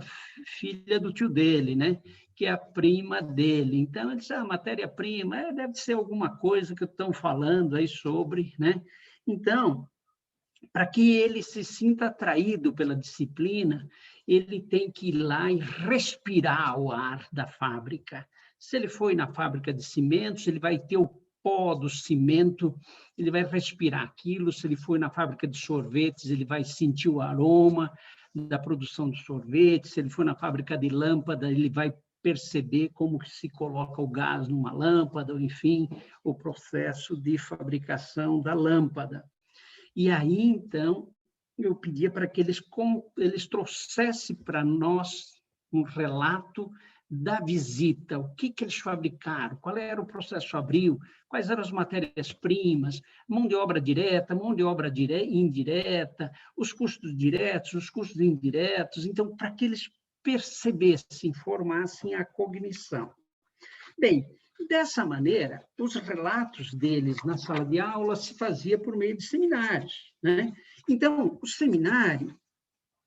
filha do tio dele, né? Que é a prima dele. Então, ele diz, matéria-prima, deve ser alguma coisa que estão falando aí sobre, né? Então, para que ele se sinta atraído pela disciplina, ele tem que ir lá e respirar o ar da fábrica. Se ele foi na fábrica de cimentos, ele vai ter o pó do cimento, ele vai respirar aquilo. Se ele foi na fábrica de sorvetes, ele vai sentir o aroma da produção do sorvete. Se ele foi na fábrica de lâmpada, ele vai perceber como se coloca o gás numa lâmpada, enfim, o processo de fabricação da lâmpada. E aí, então, eu pedia para que eles trouxessem para nós um relato da visita, o que eles fabricaram, qual era o processo fabril, quais eram as matérias-primas, mão de obra direta, mão de obra indireta, os custos diretos, os custos indiretos, então, para que eles percebessem, formassem a cognição. Bem, dessa maneira, os relatos deles na sala de aula se fazia por meio de seminários, né? Então, o seminário,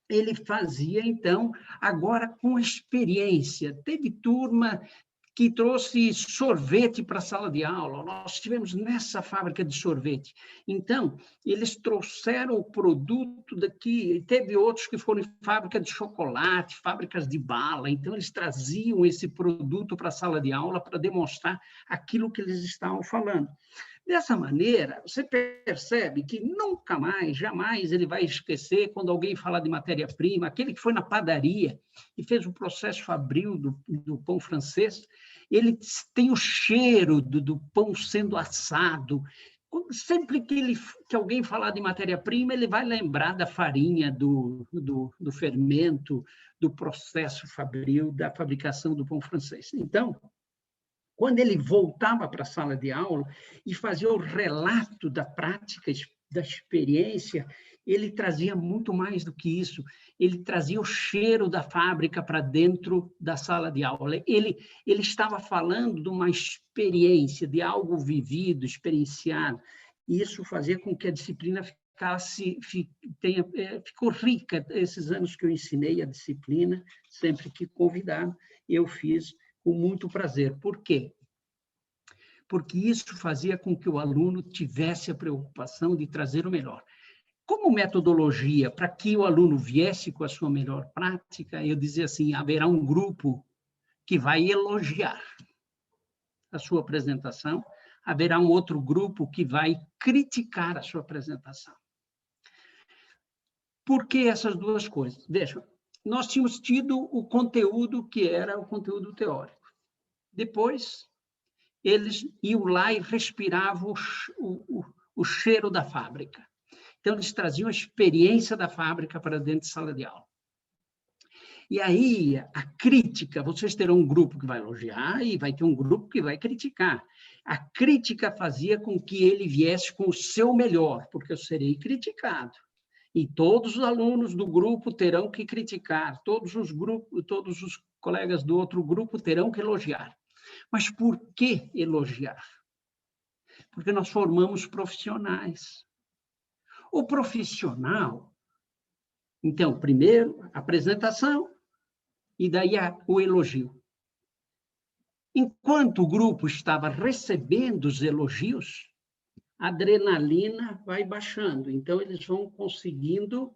ele fazia, então, agora com experiência. Teve turma que trouxe sorvete para a sala de aula. Nós estivemos nessa fábrica de sorvete. Então, eles trouxeram o produto daqui. Teve outros que foram em fábrica de chocolate, fábricas de bala. Então, eles traziam esse produto para a sala de aula para demonstrar aquilo que eles estavam falando. Dessa maneira, você percebe que nunca mais, jamais ele vai esquecer quando alguém falar de matéria-prima, aquele que foi na padaria e fez o processo fabril do pão francês, ele tem o cheiro do pão sendo assado. Sempre que alguém falar de matéria-prima, ele vai lembrar da farinha, do fermento, do processo fabril, da fabricação do pão francês. Então, quando ele voltava para a sala de aula e fazia o relato da prática, da experiência, ele trazia muito mais do que isso. Ele trazia o cheiro da fábrica para dentro da sala de aula. Ele estava falando de uma experiência, de algo vivido, experienciado. E isso fazia com que a disciplina ficou rica. Esses anos que eu ensinei a disciplina, sempre que convidado, eu fiz com muito prazer. Por quê? Porque isso fazia com que o aluno tivesse a preocupação de trazer o melhor. Como metodologia, para que o aluno viesse com a sua melhor prática, eu dizia assim, haverá um grupo que vai elogiar a sua apresentação, haverá um outro grupo que vai criticar a sua apresentação. Por que essas duas coisas? Veja, nós tínhamos tido o conteúdo que era o conteúdo teórico. Depois, eles iam lá e respiravam o cheiro da fábrica. Então, eles traziam a experiência da fábrica para dentro de sala de aula. E aí, a crítica, vocês terão um grupo que vai elogiar e vai ter um grupo que vai criticar. A crítica fazia com que ele viesse com o seu melhor, porque eu serei criticado. E todos os alunos do grupo terão que criticar, todos os colegas do outro grupo terão que elogiar. Mas por que elogiar? Porque nós formamos profissionais. O profissional, então, primeiro, a apresentação e daí o elogio. Enquanto o grupo estava recebendo os elogios, a adrenalina vai baixando. Então, eles vão conseguindo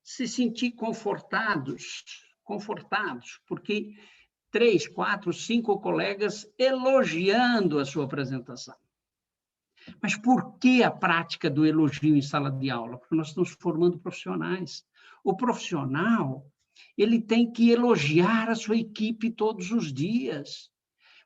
se sentir confortados, porque 3, 4, 5 colegas elogiando a sua apresentação. Mas por que a prática do elogio em sala de aula? Porque nós estamos formando profissionais. O profissional, ele tem que elogiar a sua equipe todos os dias,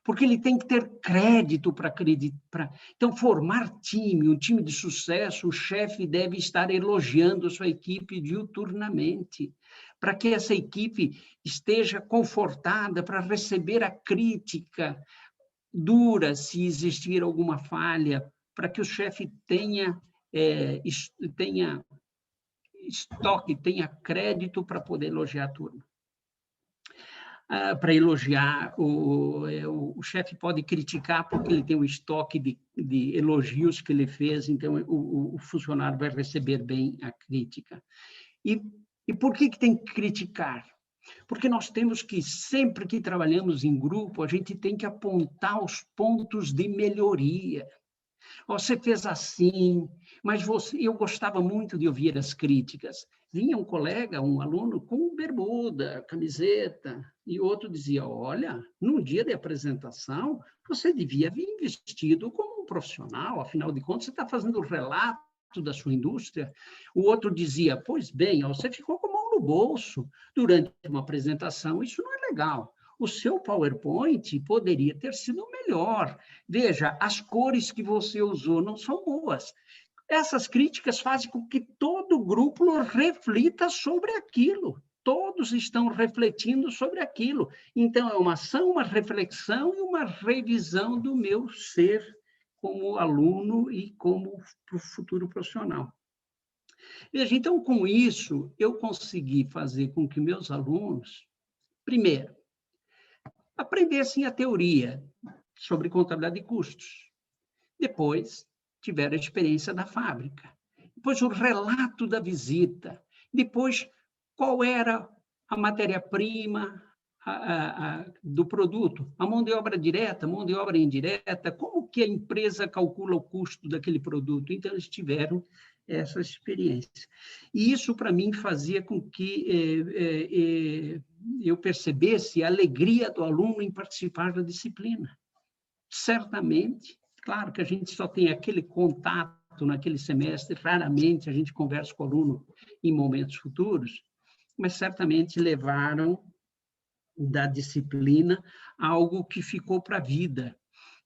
porque ele tem que ter crédito para acreditar. Então, formar time, um time de sucesso, o chefe deve estar elogiando a sua equipe diuturnamente, para que essa equipe esteja confortada para receber a crítica dura, se existir alguma falha, para que o chefe tenha estoque, tenha crédito para poder elogiar a turma. Para elogiar, o chefe pode criticar porque ele tem um estoque de elogios que ele fez, então o funcionário vai receber bem a crítica. E por que tem que criticar? Porque nós temos que, sempre que trabalhamos em grupo, a gente tem que apontar os pontos de melhoria. Você fez assim, mas eu gostava muito de ouvir as críticas. Vinha um colega, um aluno, com bermuda, camiseta, e outro dizia, olha, num dia de apresentação, você devia vir vestido como um profissional, afinal de contas, você está fazendo o relato da sua indústria. O outro dizia, pois bem, você ficou com a mão no bolso durante uma apresentação, isso não é legal. O seu PowerPoint poderia ter sido melhor. Veja, as cores que você usou não são boas. Essas críticas fazem com que todo o grupo reflita sobre aquilo. todos estão refletindo sobre aquilo. Então, é uma ação, uma reflexão e uma revisão do meu ser como aluno e como futuro profissional. Veja, então, com isso, eu consegui fazer com que meus alunos, primeiro, aprendessem a teoria sobre contabilidade de custos. Depois, tiveram a experiência da fábrica. Depois, o relato da visita. Depois, qual era a matéria-prima do produto, a mão de obra direta, a mão de obra indireta, como que a empresa calcula o custo daquele produto. Então, eles tiveram essa experiência. E isso, para mim, fazia com que eu percebesse a alegria do aluno em participar da disciplina. Certamente, claro que a gente só tem aquele contato naquele semestre, raramente a gente conversa com o aluno em momentos futuros, mas certamente levaram da disciplina algo que ficou para a vida,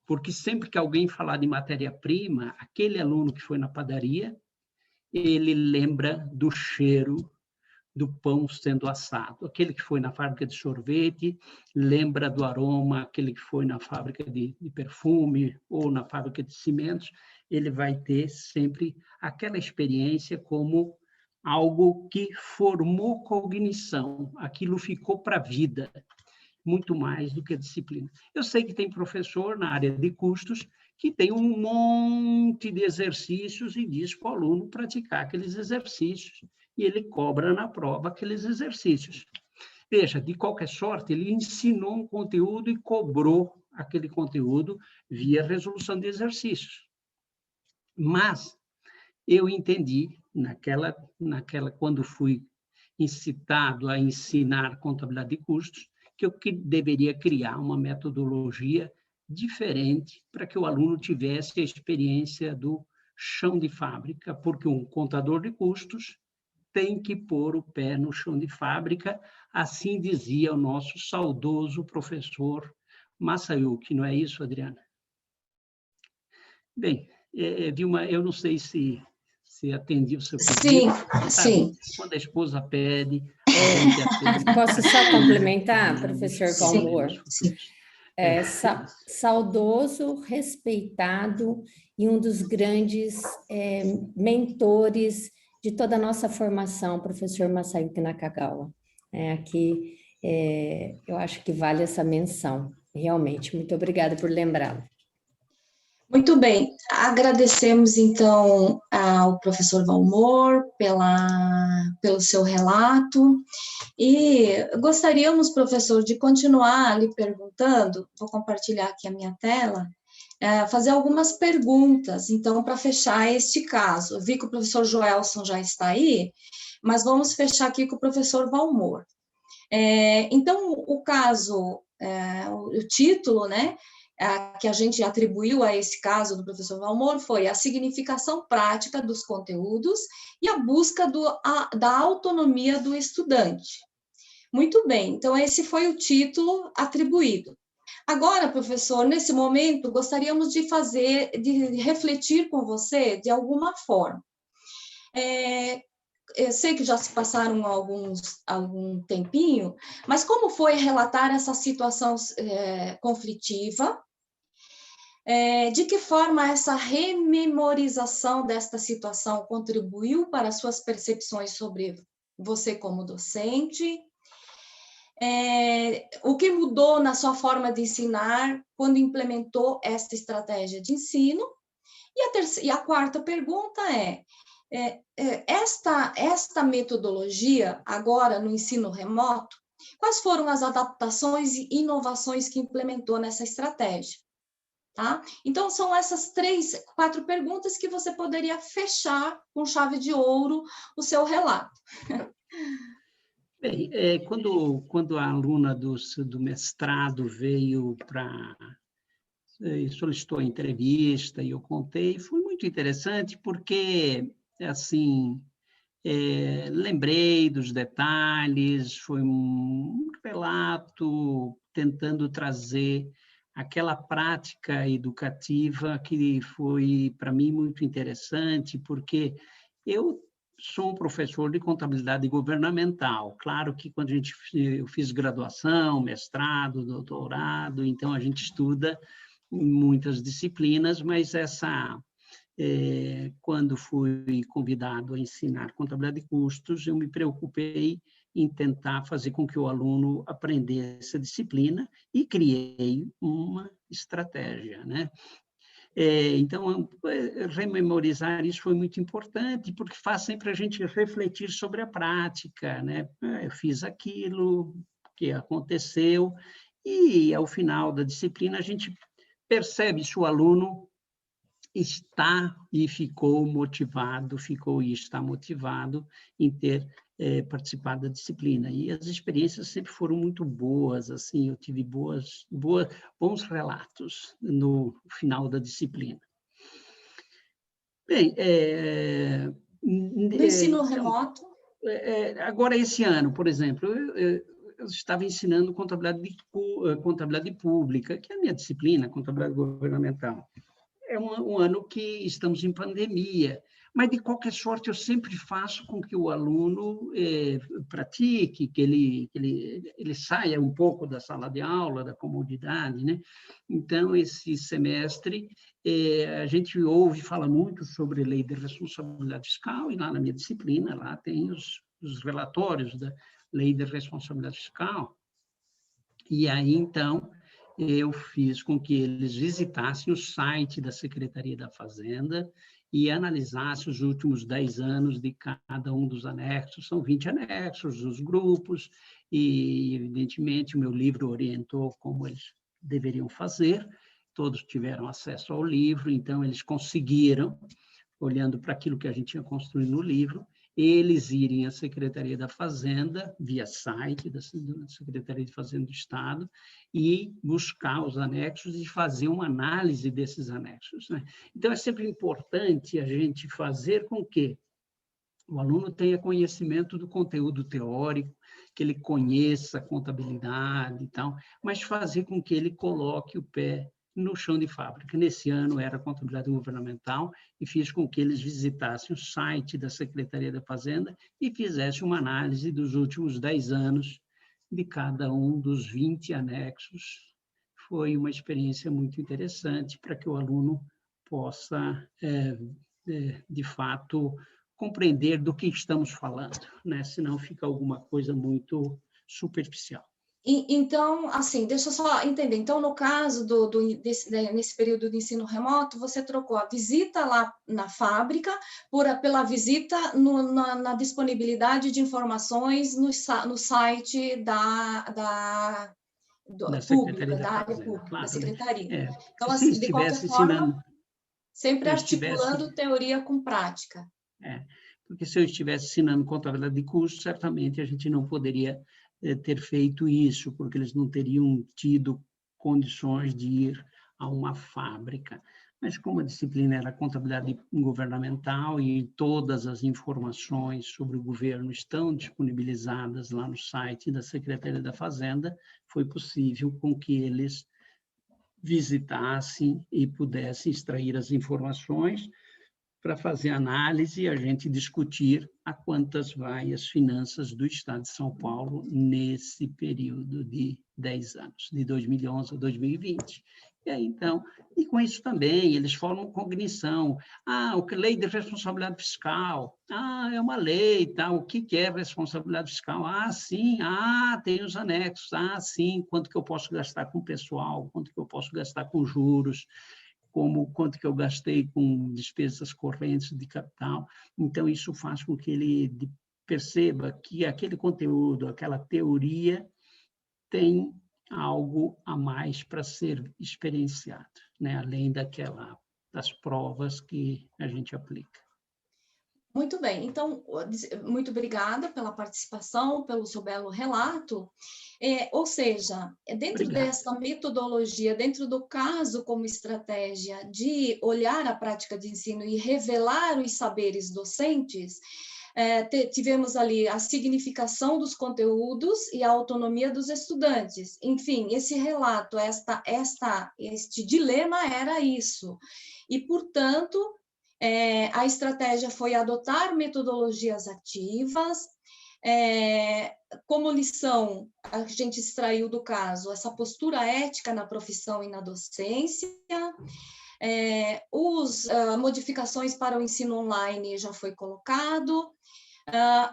porque sempre que alguém falar de matéria-prima, aquele aluno que foi na padaria, ele lembra do cheiro do pão sendo assado. Aquele que foi na fábrica de sorvete lembra do aroma, aquele que foi na fábrica de perfume ou na fábrica de cimentos, ele vai ter sempre aquela experiência como algo que formou cognição, aquilo ficou para a vida, muito mais do que a disciplina. Eu sei que tem professor na área de custos que tem um monte de exercícios e diz para o aluno praticar aqueles exercícios, e ele cobra na prova aqueles exercícios. Veja, de qualquer sorte, ele ensinou um conteúdo e cobrou aquele conteúdo via resolução de exercícios. Mas eu entendi, quando fui incitado a ensinar contabilidade de custos, que eu deveria criar uma metodologia diferente para que o aluno tivesse a experiência do chão de fábrica, porque um contador de custos tem que pôr o pé no chão de fábrica, assim dizia o nosso saudoso professor Masayuki, não é isso, Adriana? Bem, Vilma, eu não sei se atendi o seu pedido. Sim, sabe? sim. Quando a esposa pede... Posso só complementar, professor Valmor? Sim. Saudoso, respeitado e um dos grandes mentores de toda a nossa formação, professor Masayuki Nakagawa. Aqui, eu acho que vale essa menção, realmente. Muito obrigada por lembrá-lo. Muito bem, agradecemos então ao professor Valmor pelo seu relato e gostaríamos, professor, de continuar lhe perguntando, vou compartilhar aqui a minha tela, fazer algumas perguntas, então, para fechar este caso. Eu vi que o professor Joelson já está aí, mas vamos fechar aqui com o professor Valmor. Então, o caso, o título, né, que a gente atribuiu a esse caso do professor Valmor foi a significação prática dos conteúdos e a busca da autonomia do estudante. Muito bem, então esse foi o título atribuído. Agora, professor, nesse momento, gostaríamos de refletir com você de alguma forma. Eu sei que já se passaram algum tempinho, mas como foi relatar essa situação conflitiva? De que forma essa rememorização desta situação contribuiu para suas percepções sobre você como docente? O que mudou na sua forma de ensinar quando implementou esta estratégia de ensino? E a quarta pergunta esta metodologia, agora no ensino remoto, quais foram as adaptações e inovações que implementou nessa estratégia? Tá? Então, são essas 4 perguntas que você poderia fechar com chave de ouro o seu relato. Bem, quando a aluna do mestrado veio solicitou a entrevista e eu contei, foi muito interessante porque, assim, lembrei dos detalhes, foi um relato tentando trazer aquela prática educativa que foi, para mim, muito interessante, porque eu sou um professor de contabilidade governamental. Claro que quando eu fiz graduação, mestrado, doutorado, então a gente estuda muitas disciplinas, mas quando fui convidado a ensinar contabilidade de custos, eu me preocupei em tentar fazer com que o aluno aprendesse a disciplina e criei uma estratégia, né? Então, rememorizar isso foi muito importante, porque faz sempre a gente refletir sobre a prática, né? Eu fiz aquilo que aconteceu, e ao final da disciplina a gente percebe se o aluno está e ficou motivado, ficou e está motivado em ter participado da disciplina. E as experiências sempre foram muito boas, assim, eu tive bons relatos no final da disciplina. Bem, no ensino remoto? Agora, esse ano, por exemplo, eu estava ensinando contabilidade pública, que é a minha disciplina, contabilidade governamental. É um ano que estamos em pandemia, mas, de qualquer sorte, eu sempre faço com que o aluno pratique, que ele saia um pouco da sala de aula, da comodidade, né? Então, esse semestre, a gente fala muito sobre lei de responsabilidade fiscal, e lá na minha disciplina, lá tem os relatórios da lei de responsabilidade fiscal. E aí, então, eu fiz com que eles visitassem o site da Secretaria da Fazenda e analisassem os últimos 10 anos de cada um dos anexos. São 20 anexos, os grupos, e, evidentemente, o meu livro orientou como eles deveriam fazer. Todos tiveram acesso ao livro, então eles conseguiram, olhando para aquilo que a gente tinha construído no livro, eles irem à Secretaria da Fazenda, via site da Secretaria de Fazenda do Estado, e buscar os anexos e fazer uma análise desses anexos, né? Então, é sempre importante a gente fazer com que o aluno tenha conhecimento do conteúdo teórico, que ele conheça a contabilidade e tal, mas fazer com que ele coloque o pé no chão de fábrica. Nesse ano era contabilidade governamental, e fiz com que eles visitassem o site da Secretaria da Fazenda e fizessem uma análise dos últimos 10 anos de cada um dos 20 anexos. Foi uma experiência muito interessante para que o aluno possa, de fato, compreender do que estamos falando, né? Senão fica alguma coisa muito superficial. Então, assim, deixa eu só entender. Então, no caso nesse período de ensino remoto, você trocou a visita lá na fábrica pela visita na disponibilidade de informações no site da pública, da área pública, claro, da secretaria. né? Então, assim, de qualquer forma, sempre articulando teoria com prática. Porque se eu estivesse ensinando contabilidade de custos, certamente a gente não poderia ter feito isso, porque eles não teriam tido condições de ir a uma fábrica. Mas como a disciplina era contabilidade governamental e todas as informações sobre o governo estão disponibilizadas lá no site da Secretaria da Fazenda, foi possível com que eles visitassem e pudessem extrair as informações para fazer análise e a gente discutir a quantas vai as finanças do Estado de São Paulo nesse período de 10 anos, de 2011 a 2020. E aí, então, e com isso também, eles formam cognição. Lei de responsabilidade fiscal. É uma lei, tá? O que é responsabilidade fiscal? Sim. Tem os anexos. Sim. Quanto que eu posso gastar com pessoal? Quanto que eu posso gastar com juros? Quanto que eu gastei com despesas correntes de capital. Então, isso faz com que ele perceba que aquele conteúdo, aquela teoria, tem algo a mais para ser experienciado, né? Além das provas que a gente aplica. Muito bem, então, muito obrigada pela participação, pelo seu belo relato. Ou seja, dentro dessa metodologia, dentro do caso como estratégia de olhar a prática de ensino e revelar os saberes docentes, tivemos ali a significação dos conteúdos e a autonomia dos estudantes. Enfim, esse relato, este dilema era isso. E, portanto, A estratégia foi adotar metodologias ativas. Como lição, a gente extraiu do caso essa postura ética na profissão e na docência. Modificações para o ensino online já foi colocado.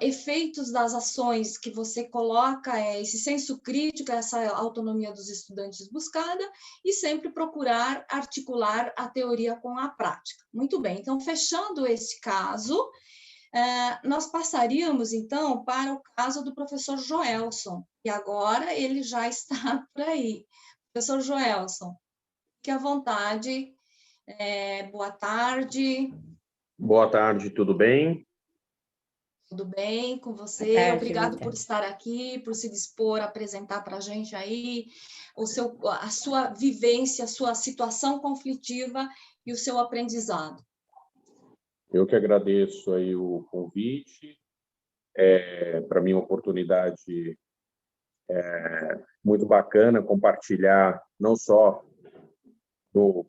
Efeitos das ações que você coloca, esse senso crítico, essa autonomia dos estudantes buscada, e sempre procurar articular a teoria com a prática. Muito bem, então, fechando esse caso, nós passaríamos, então, para o caso do professor Joelson, e agora ele já está por aí. Professor Joelson, fique à vontade. Boa tarde. Boa tarde, tudo bem? Tudo bem com você? Obrigado por estar aqui, por se dispor a apresentar para a gente aí a sua vivência, a sua situação conflitiva e o seu aprendizado. Eu que agradeço aí o convite. Para mim, uma oportunidade muito bacana compartilhar não só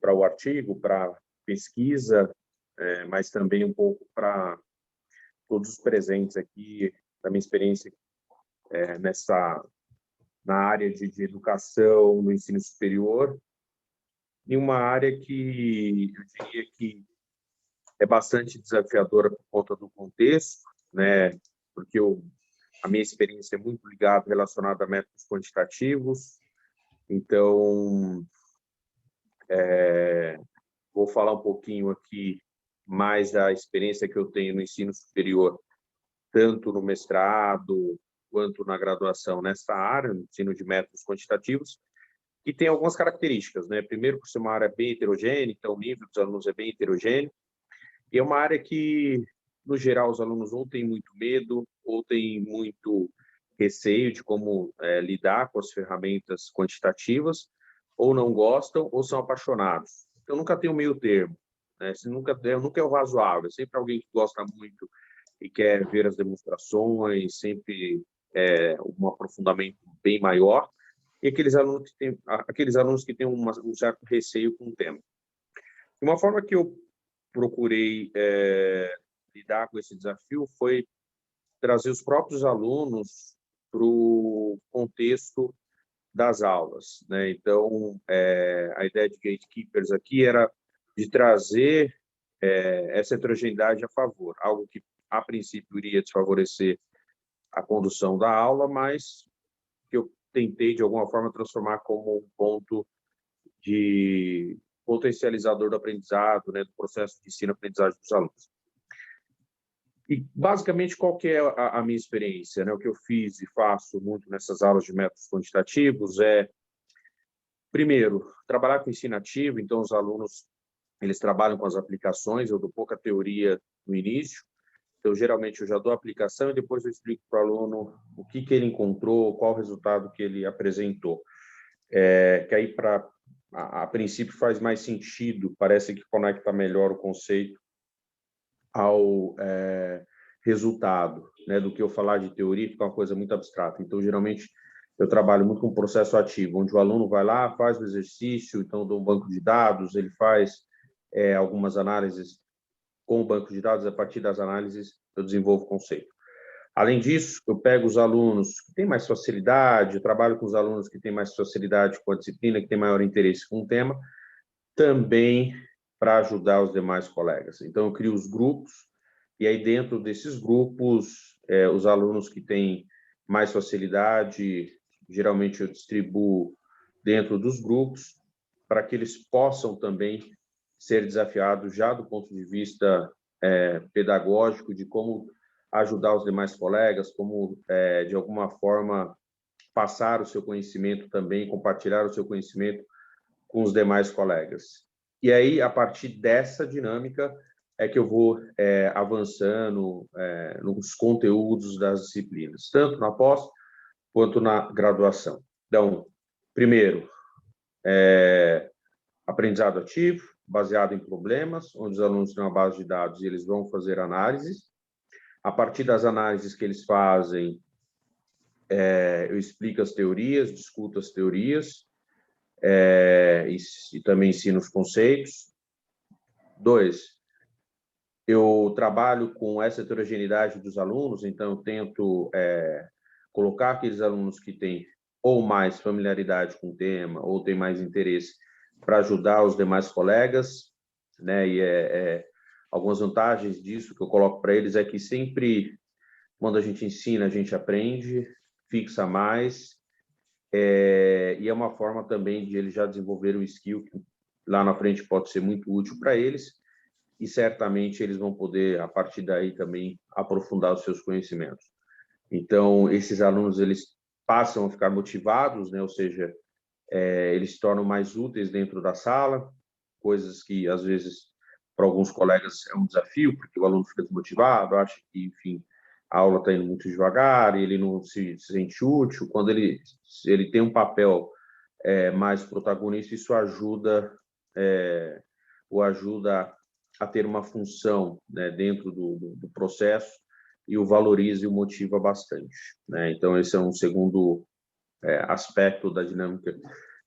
para o artigo, para pesquisa, mas também um pouco para todos os presentes aqui, da minha experiência na área de educação, no ensino superior, em uma área que eu diria que é bastante desafiadora por conta do contexto, né? Porque a minha experiência é muito ligada, relacionada a métodos quantitativos. Então, vou falar um pouquinho aqui mais da experiência que eu tenho no ensino superior, tanto no mestrado quanto na graduação nessa área, no ensino de métodos quantitativos, e tem algumas características, né? Primeiro, por ser uma área bem heterogênea, então o nível dos alunos é bem heterogêneo, e é uma área que, no geral, os alunos ou têm muito medo, ou têm muito receio de como lidar com as ferramentas quantitativas, ou não gostam, ou são apaixonados. Então, nunca tem um meio termo, né? Nunca é o razoável, é sempre alguém que gosta muito e quer ver as demonstrações, sempre um aprofundamento bem maior, e aqueles alunos que têm um certo receio com o tema. De uma forma que eu procurei lidar com esse desafio foi trazer os próprios alunos para o contexto das aulas, né? Então, a ideia de Gatekeepers aqui era de trazer essa heterogeneidade a favor, algo que, a princípio, iria desfavorecer a condução da aula, mas que eu tentei, de alguma forma, transformar como um ponto de potencializador do aprendizado, né, do processo de ensino-aprendizagem dos alunos. E, basicamente, qual que é a minha experiência, né? O que eu fiz e faço muito nessas aulas de métodos quantitativos é, primeiro, trabalhar com ensino ativo. Então, os alunos eles trabalham com as aplicações, eu dou pouca teoria no início, então, geralmente, eu já dou a aplicação e depois eu explico para o aluno o que ele encontrou, qual o resultado que ele apresentou. Que aí, a princípio, faz mais sentido, parece que conecta melhor o conceito ao resultado, né, do que eu falar de teoria, fica uma coisa muito abstrata. Então, geralmente, eu trabalho muito com processo ativo, onde o aluno vai lá, faz o exercício, então, dou um banco de dados, ele faz algumas análises com o banco de dados, a partir das análises, eu desenvolvo o conceito. Além disso, eu pego os alunos que têm mais facilidade, eu trabalho com os alunos que têm mais facilidade com a disciplina, que têm maior interesse com o tema, também para ajudar os demais colegas. Então, eu crio os grupos, e aí dentro desses grupos, os alunos que têm mais facilidade, geralmente eu distribuo dentro dos grupos, para que eles possam também ser desafiados já do ponto de vista pedagógico, de como ajudar os demais colegas, como, de alguma forma, passar o seu conhecimento também, compartilhar o seu conhecimento com os demais colegas. E aí, a partir dessa dinâmica, é que eu vou avançando nos conteúdos das disciplinas, tanto na pós quanto na graduação. Então, primeiro, aprendizado ativo, baseado em problemas, onde os alunos têm uma base de dados e eles vão fazer análises. A partir das análises que eles fazem, eu explico as teorias, discuto as teorias, e também ensino os conceitos. 2, eu trabalho com essa heterogeneidade dos alunos, então eu tento colocar aqueles alunos que têm ou mais familiaridade com o tema, ou têm mais interesse, para ajudar os demais colegas, né? E algumas vantagens disso que eu coloco para eles é que sempre, quando a gente ensina, a gente aprende, fixa mais, e é uma forma também de eles já desenvolverem um skill que lá na frente pode ser muito útil para eles, e certamente eles vão poder, a partir daí, também aprofundar os seus conhecimentos. Então, esses alunos, eles passam a ficar motivados, né? Ou seja, eles se tornam mais úteis dentro da sala, coisas que, às vezes, para alguns colegas é um desafio, porque o aluno fica desmotivado, acha que, enfim, a aula está indo muito devagar, e ele não se sente útil. Quando ele tem um papel mais protagonista, isso ajuda a ter uma função, né, dentro do processo, e o valoriza e o motiva bastante, né? Então, esse é um segundo aspecto da dinâmica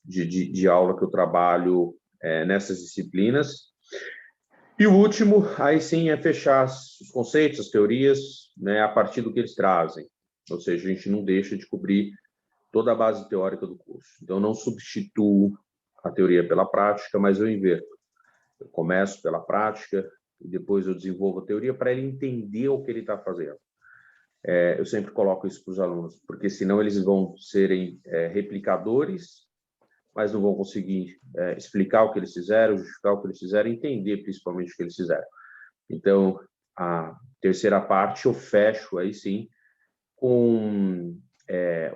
de aula que eu trabalho nessas disciplinas. E o último, aí sim, é fechar os conceitos, as teorias, né, a partir do que eles trazem. Ou seja, a gente não deixa de cobrir toda a base teórica do curso. Então, eu não substituo a teoria pela prática, mas eu inverto. Eu começo pela prática e depois eu desenvolvo a teoria para ele entender o que ele está fazendo. Eu sempre coloco isso para os alunos, porque senão eles vão serem replicadores, mas não vão conseguir explicar o que eles fizeram, justificar o que eles fizeram, entender principalmente o que eles fizeram. Então, a terceira parte eu fecho aí sim com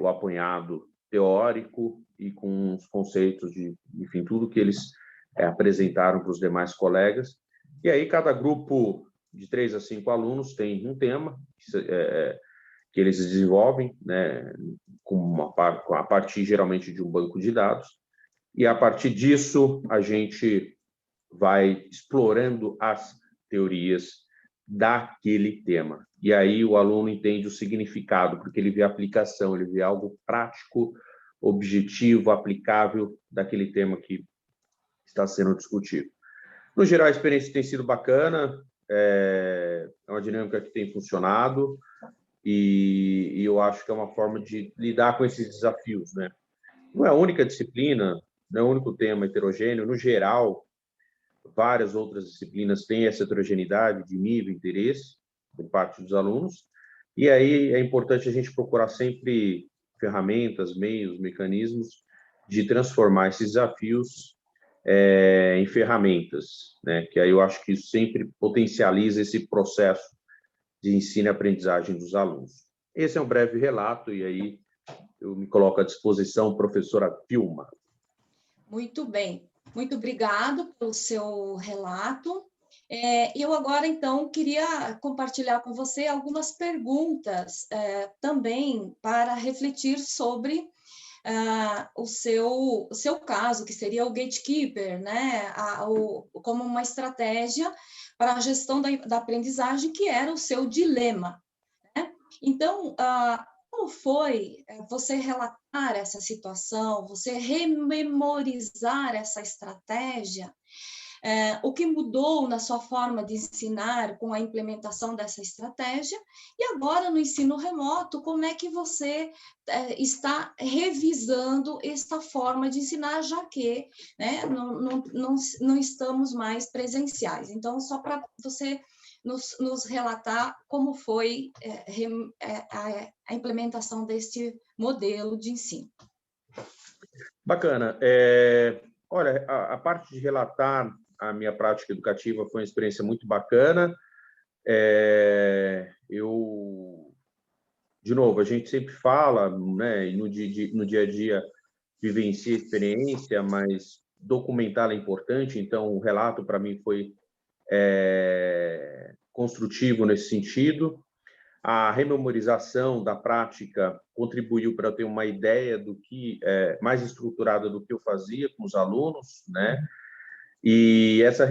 o apanhado teórico e com os conceitos de, enfim, tudo que eles apresentaram para os demais colegas. E aí cada grupo de 3 a 5 alunos tem um tema que eles desenvolvem, né, a partir geralmente de um banco de dados, e a partir disso a gente vai explorando as teorias daquele tema. E aí o aluno entende o significado, porque ele vê a aplicação, ele vê algo prático, objetivo, aplicável daquele tema que está sendo discutido. No geral, a experiência tem sido bacana, é uma dinâmica que tem funcionado, e eu acho que é uma forma de lidar com esses desafios, né? Não é a única disciplina, não é o único tema heterogêneo. No geral, várias outras disciplinas têm essa heterogeneidade de nível e interesse por parte dos alunos, e aí é importante a gente procurar sempre ferramentas, meios, mecanismos de transformar esses desafios em ferramentas, né? Que aí eu acho que isso sempre potencializa esse processo de ensino e aprendizagem dos alunos. Esse é um breve relato, e aí eu me coloco à disposição, professora Vilma. Muito bem, muito obrigado pelo seu relato. Eu agora, então, queria compartilhar com você algumas perguntas também para refletir sobre o seu caso, que seria o gatekeeper, né? Como uma estratégia para a gestão da aprendizagem, que era o seu dilema, né? Então, como foi você relatar essa situação, você rememorizar essa estratégia? O que mudou na sua forma de ensinar com a implementação dessa estratégia? E agora, no ensino remoto, como é que você está revisando esta forma de ensinar, já que, né, não estamos mais presenciais? Então, só para você nos relatar como foi a implementação deste modelo de ensino. Bacana. Olha, a parte de relatar a minha prática educativa foi uma experiência muito bacana. De novo, a gente sempre fala, né, no dia a dia vivencia a experiência, mas documentá-la é importante. Então, o relato para mim foi construtivo nesse sentido. A rememorização da prática contribuiu para eu ter uma ideia do que mais estruturada do que eu fazia com os alunos, né? E essa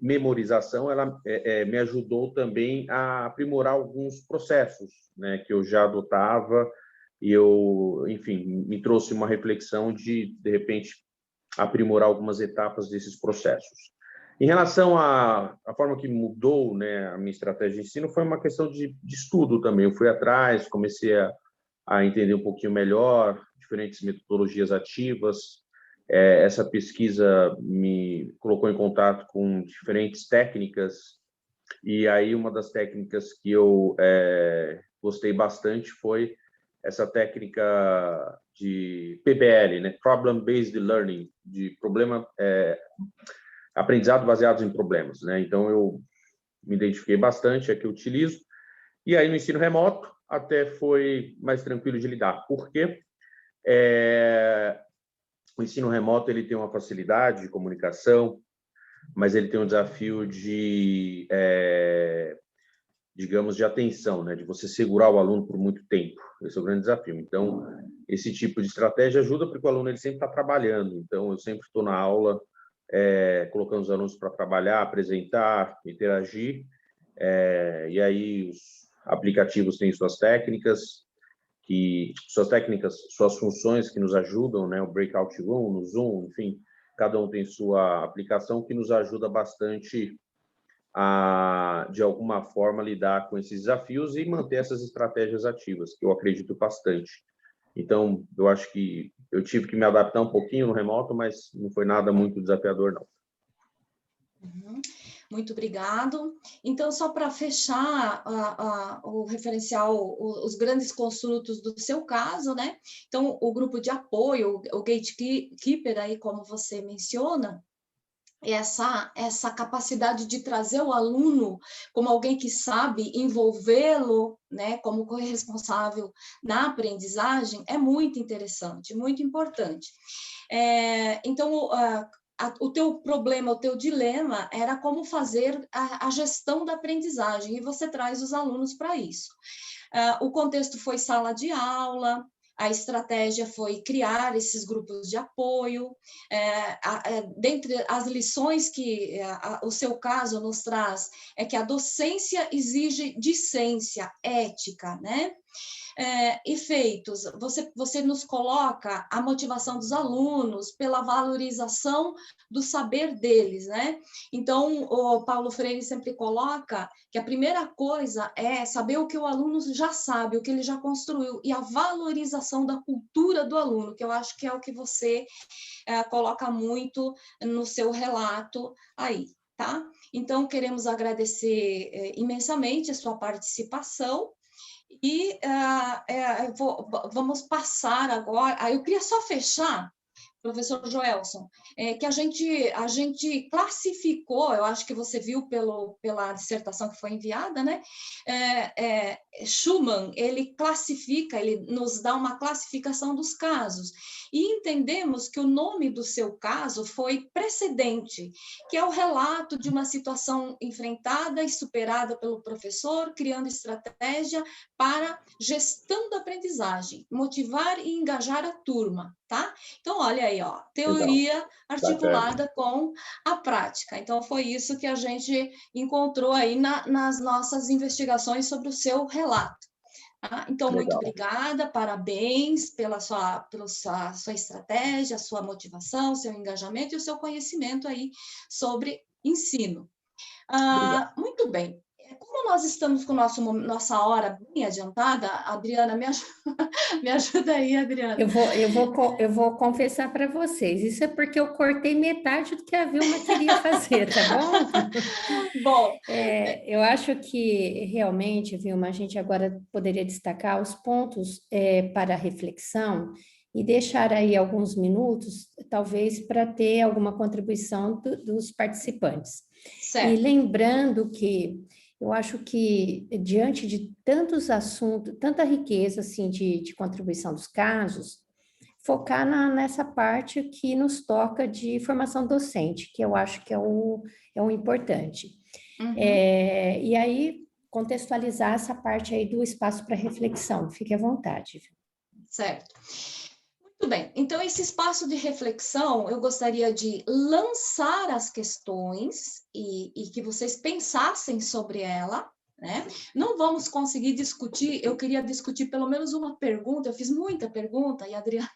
memorização ela me ajudou também a aprimorar alguns processos, né, que eu já adotava, e enfim, me trouxe uma reflexão de repente, aprimorar algumas etapas desses processos. Em relação à forma que mudou, né, a minha estratégia de ensino, foi uma questão de estudo também. Eu fui atrás, comecei a entender um pouquinho melhor diferentes metodologias ativas. Essa pesquisa me colocou em contato com diferentes técnicas, e aí uma das técnicas que eu gostei bastante foi essa técnica de PBL, né? Problem Based Learning, de aprendizado baseado em problemas, né? Então eu me identifiquei bastante, é que eu utilizo. E aí no ensino remoto até foi mais tranquilo de lidar, porque o ensino remoto ele tem uma facilidade de comunicação, mas ele tem um desafio de digamos, de atenção, né? De você segurar o aluno por muito tempo. Esse é o grande desafio. Então, esse tipo de estratégia ajuda porque o aluno ele sempre está trabalhando. Então, eu sempre estou na aula colocando os alunos para trabalhar, apresentar, interagir. E aí, os aplicativos têm suas técnicas, suas funções que nos ajudam, né? O Breakout Room, no Zoom, enfim, cada um tem sua aplicação que nos ajuda bastante a, de alguma forma, lidar com esses desafios e manter essas estratégias ativas, que eu acredito bastante. Então, eu acho que eu tive que me adaptar um pouquinho no remoto, mas não foi nada muito desafiador, não. Muito obrigado. Então, só para fechar o referencial, os grandes construtos do seu caso, né? Então, o grupo de apoio, o gatekeeper, aí, como você menciona, essa capacidade de trazer o aluno como alguém que sabe envolvê-lo, né, como corresponsável na aprendizagem, é muito interessante, muito importante. Então, o teu problema, o teu dilema era como fazer a gestão da aprendizagem, e você traz os alunos para isso. O contexto foi sala de aula, a estratégia foi criar esses grupos de apoio. Dentre as lições que o seu caso nos traz, é que a docência exige discência, ética, né? Efeitos, você nos coloca a motivação dos alunos pela valorização do saber deles, né? Então, o Paulo Freire sempre coloca que a primeira coisa é saber o que o aluno já sabe, o que ele já construiu, e a valorização da cultura do aluno, que eu acho que é o que você coloca muito no seu relato aí, tá? Então, queremos agradecer imensamente a sua participação. E vamos passar agora. Eu queria só fechar, professor Joelson, que a gente classificou, eu acho que você viu pela dissertação que foi enviada, né? Schumann, ele classifica, ele nos dá uma classificação dos casos, e entendemos que o nome do seu caso foi precedente, que é o relato de uma situação enfrentada e superada pelo professor, criando estratégia para gestão da aprendizagem, motivar e engajar a turma, tá? Então, olha aí, ó, teoria articulada com a prática. Então, foi isso que a gente encontrou aí nas nossas investigações sobre o seu relato. Tá? Então, muito obrigada, parabéns pela sua estratégia, sua motivação, seu engajamento e o seu conhecimento aí sobre ensino. Muito bem. Como nós estamos com nossa hora bem adiantada, Adriana, me ajuda aí, Adriana. Eu vou confessar para vocês, isso é porque eu cortei metade do que a Vilma queria fazer, tá bom? Bom. Eu acho que realmente, Vilma, a gente agora poderia destacar os pontos para reflexão e deixar aí alguns minutos, talvez, para ter alguma contribuição dos participantes. Certo. E lembrando que eu acho que, diante de tantos assuntos, tanta riqueza assim, de contribuição dos casos, focar nessa parte que nos toca de formação docente, que eu acho que é o importante. Uhum. E aí, contextualizar essa parte aí do espaço para reflexão. Fique à vontade. Certo. Muito bem, então esse espaço de reflexão, eu gostaria de lançar as questões e que vocês pensassem sobre ela, né? Não vamos conseguir discutir, eu queria discutir pelo menos uma pergunta, eu fiz muita pergunta e a Adriana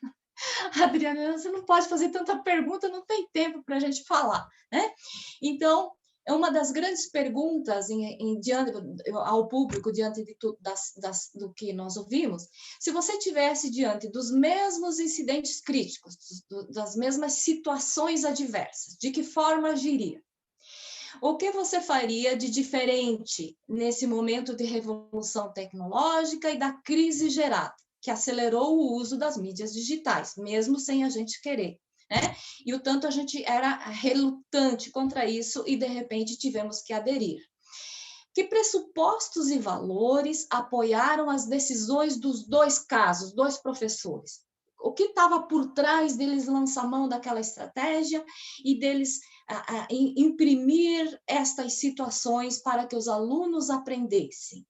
Adriana, você não pode fazer tanta pergunta, não tem tempo para a gente falar, né? Então, é uma das grandes perguntas diante, ao público, diante de do que nós ouvimos, se você tivesse diante dos mesmos incidentes críticos, das mesmas situações adversas, de que forma agiria? O que você faria de diferente nesse momento de revolução tecnológica e da crise gerada, que acelerou o uso das mídias digitais, mesmo sem a gente querer, né? E o tanto a gente era relutante contra isso e, de repente, tivemos que aderir. Que pressupostos e valores apoiaram as decisões dos dois casos, dois professores? O que estava por trás deles lançar mão daquela estratégia e deles imprimir estas situações para que os alunos aprendessem?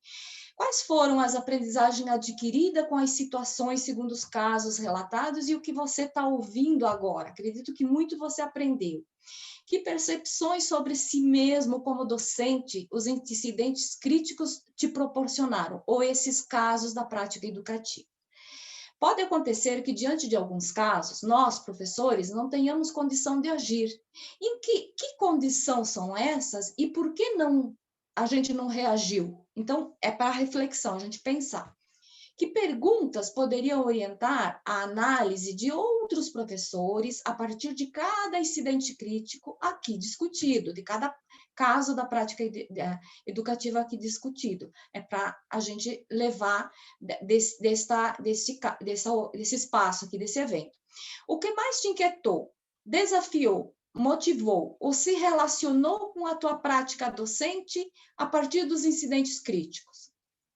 Quais foram as aprendizagens adquiridas com as situações segundo os casos relatados e o que você está ouvindo agora? Acredito que muito você aprendeu. Que percepções sobre si mesmo como docente os incidentes críticos te proporcionaram, ou esses casos da prática educativa? Pode acontecer que, diante de alguns casos, nós, professores, não tenhamos condição de agir. Em que condição são essas e por que a gente não reagiu? Então, é para reflexão, a gente pensar. Que perguntas poderiam orientar a análise de outros professores a partir de cada incidente crítico aqui discutido, de cada caso da prática educativa aqui discutido? É para a gente levar desse espaço aqui, desse evento. O que mais te inquietou, desafiou, motivou ou se relacionou com a tua prática docente a partir dos incidentes críticos?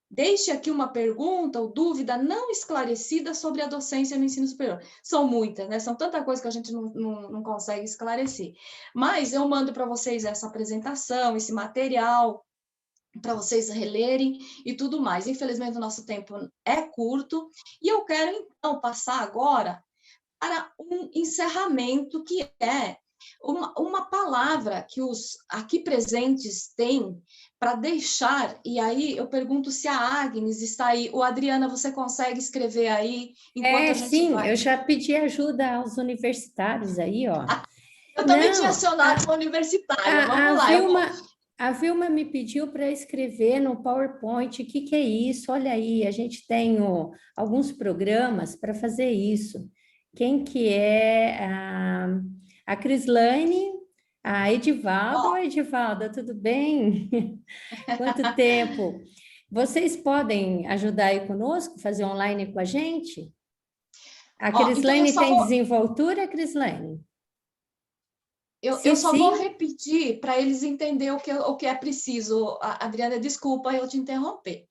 Deixe aqui uma pergunta ou dúvida não esclarecida sobre a docência no ensino superior. São muitas, né? São tanta coisa que a gente não consegue esclarecer. Mas eu mando para vocês essa apresentação, esse material, para vocês relerem e tudo mais. Infelizmente, o nosso tempo é curto e eu quero, então, passar agora para um encerramento, que é uma palavra que os aqui presentes têm para deixar, e aí eu pergunto se a Agnes está aí, ou Adriana, você consegue escrever aí, enquanto a gente sim, vai... eu já pedi ajuda aos universitários aí, ó. Eu também tinha acionado uma universitária, vamos lá. A Vilma me pediu para escrever no PowerPoint o que é isso, olha aí, a gente tem alguns programas para fazer isso. Quem que é a Crislaine, a Edivalda? Oi, Edivalda, tudo bem? Quanto tempo? Vocês podem ajudar aí conosco, fazer online com a gente? A Crislaine então tem desenvoltura, Crislaine? Eu só vou repetir para eles entenderem o que é preciso. Adriana, desculpa eu te interromper.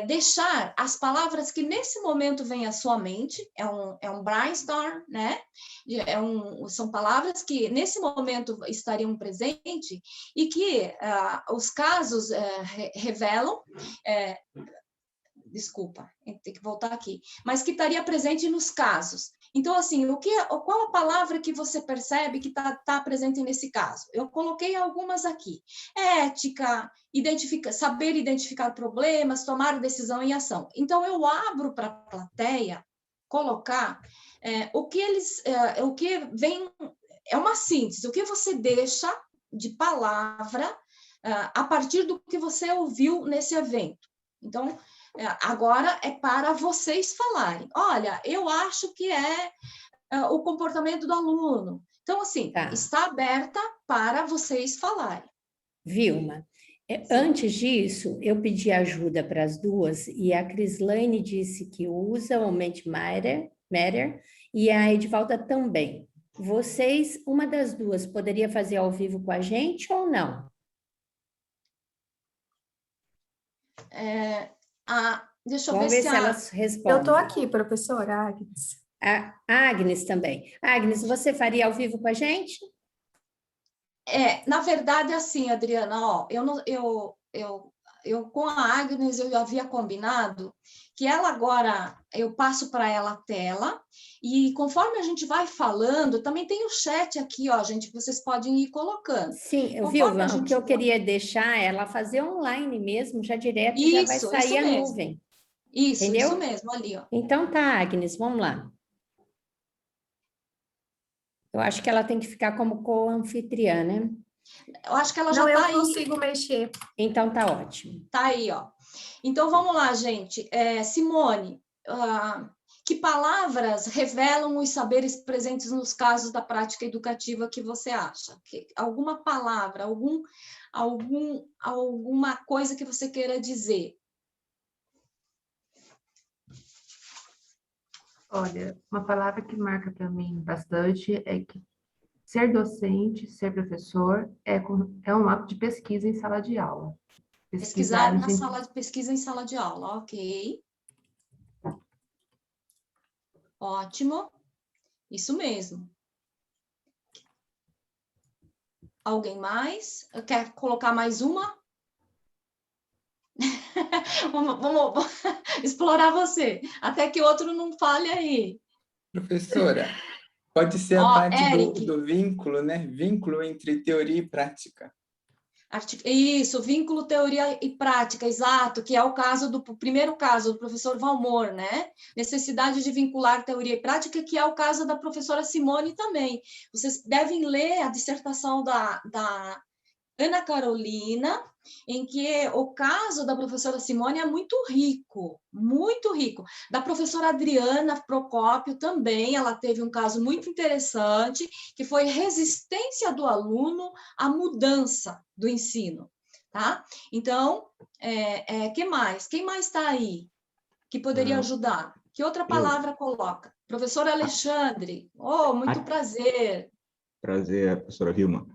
Deixar as palavras que nesse momento vêm à sua mente, é um brainstorm, né? São palavras que nesse momento estariam presentes e que os casos revelam... Desculpa, tem que voltar aqui. Mas que estaria presente nos casos. Então, assim, qual a palavra que você percebe que está presente nesse caso? Eu coloquei algumas aqui. Ética, saber identificar problemas, tomar decisão em ação. Então, eu abro para a plateia colocar o que vem... É uma síntese. O que você deixa de palavra a partir do que você ouviu nesse evento. Então... Agora é para vocês falarem. Olha, eu acho que é o comportamento do aluno. Então, assim, está aberta para vocês falarem. Vilma, antes disso, eu pedi ajuda para as duas e a Crislaine disse que usa o Mentimeter e a Edivalda também. Vocês, uma das duas, poderia fazer ao vivo com a gente ou não? Deixa eu Vamos ver se elas respondem. Eu estou aqui, professora Agnes. A Agnes também. Agnes, você faria ao vivo com a gente? Na verdade, assim, Adriana, eu com a Agnes eu havia combinado que ela agora, eu passo para ela a tela, e conforme a gente vai falando, também tem o chat aqui, ó, gente, vocês podem ir colocando. Sim, Vilma, o que eu queria deixar é ela fazer online mesmo, já direto, já vai sair a nuvem. Isso mesmo, ali, ó. Então tá, Agnes, vamos lá. Eu acho que ela tem que ficar como co-anfitriã, né? Eu acho que ela já Não, eu está aí. consigo mexer. Então tá ótimo. Tá aí, ó. Então vamos lá, gente. Simone, que palavras revelam os saberes presentes nos casos da prática educativa que você acha? Alguma palavra, alguma coisa que você queira dizer? Olha, uma palavra que marca para mim bastante é que ser docente, ser professor, é um ato de pesquisa em sala de aula. Pesquisar no na sala de pesquisa em sala de aula, ok. Ótimo. Isso mesmo. Alguém mais? Quer colocar mais uma? vamos explorar você, até que outro não fale aí. Professora, pode ser a Ó, parte Eric. do vínculo, né? Vínculo entre teoria e prática. Isso, vínculo, teoria e prática, exato, que é o caso do primeiro caso do professor Valmor, né? Necessidade de vincular teoria e prática, que é o caso da professora Simone também. Vocês devem ler a dissertação da Ana Carolina, em que o caso da professora Simone é muito rico, muito rico. Da professora Adriana Procópio também, ela teve um caso muito interessante, que foi resistência do aluno à mudança do ensino, tá? Então, que mais? Quem mais está aí que poderia ajudar? Que outra palavra coloca? Professor Alexandre, muito prazer. Prazer, professora Vilma.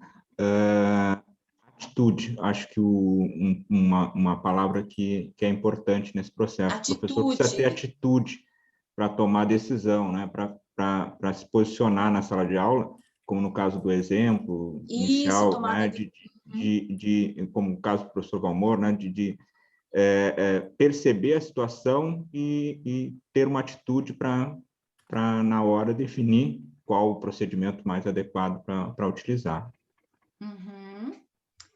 Atitude, acho que uma palavra que é importante nesse processo. Atitude. O professor precisa ter atitude para tomar decisão, né? Para se posicionar na sala de aula, como no caso do exemplo inicial, né? Como no caso do professor Valmor, né? de perceber a situação e ter uma atitude para na hora, definir qual o procedimento mais adequado para utilizar.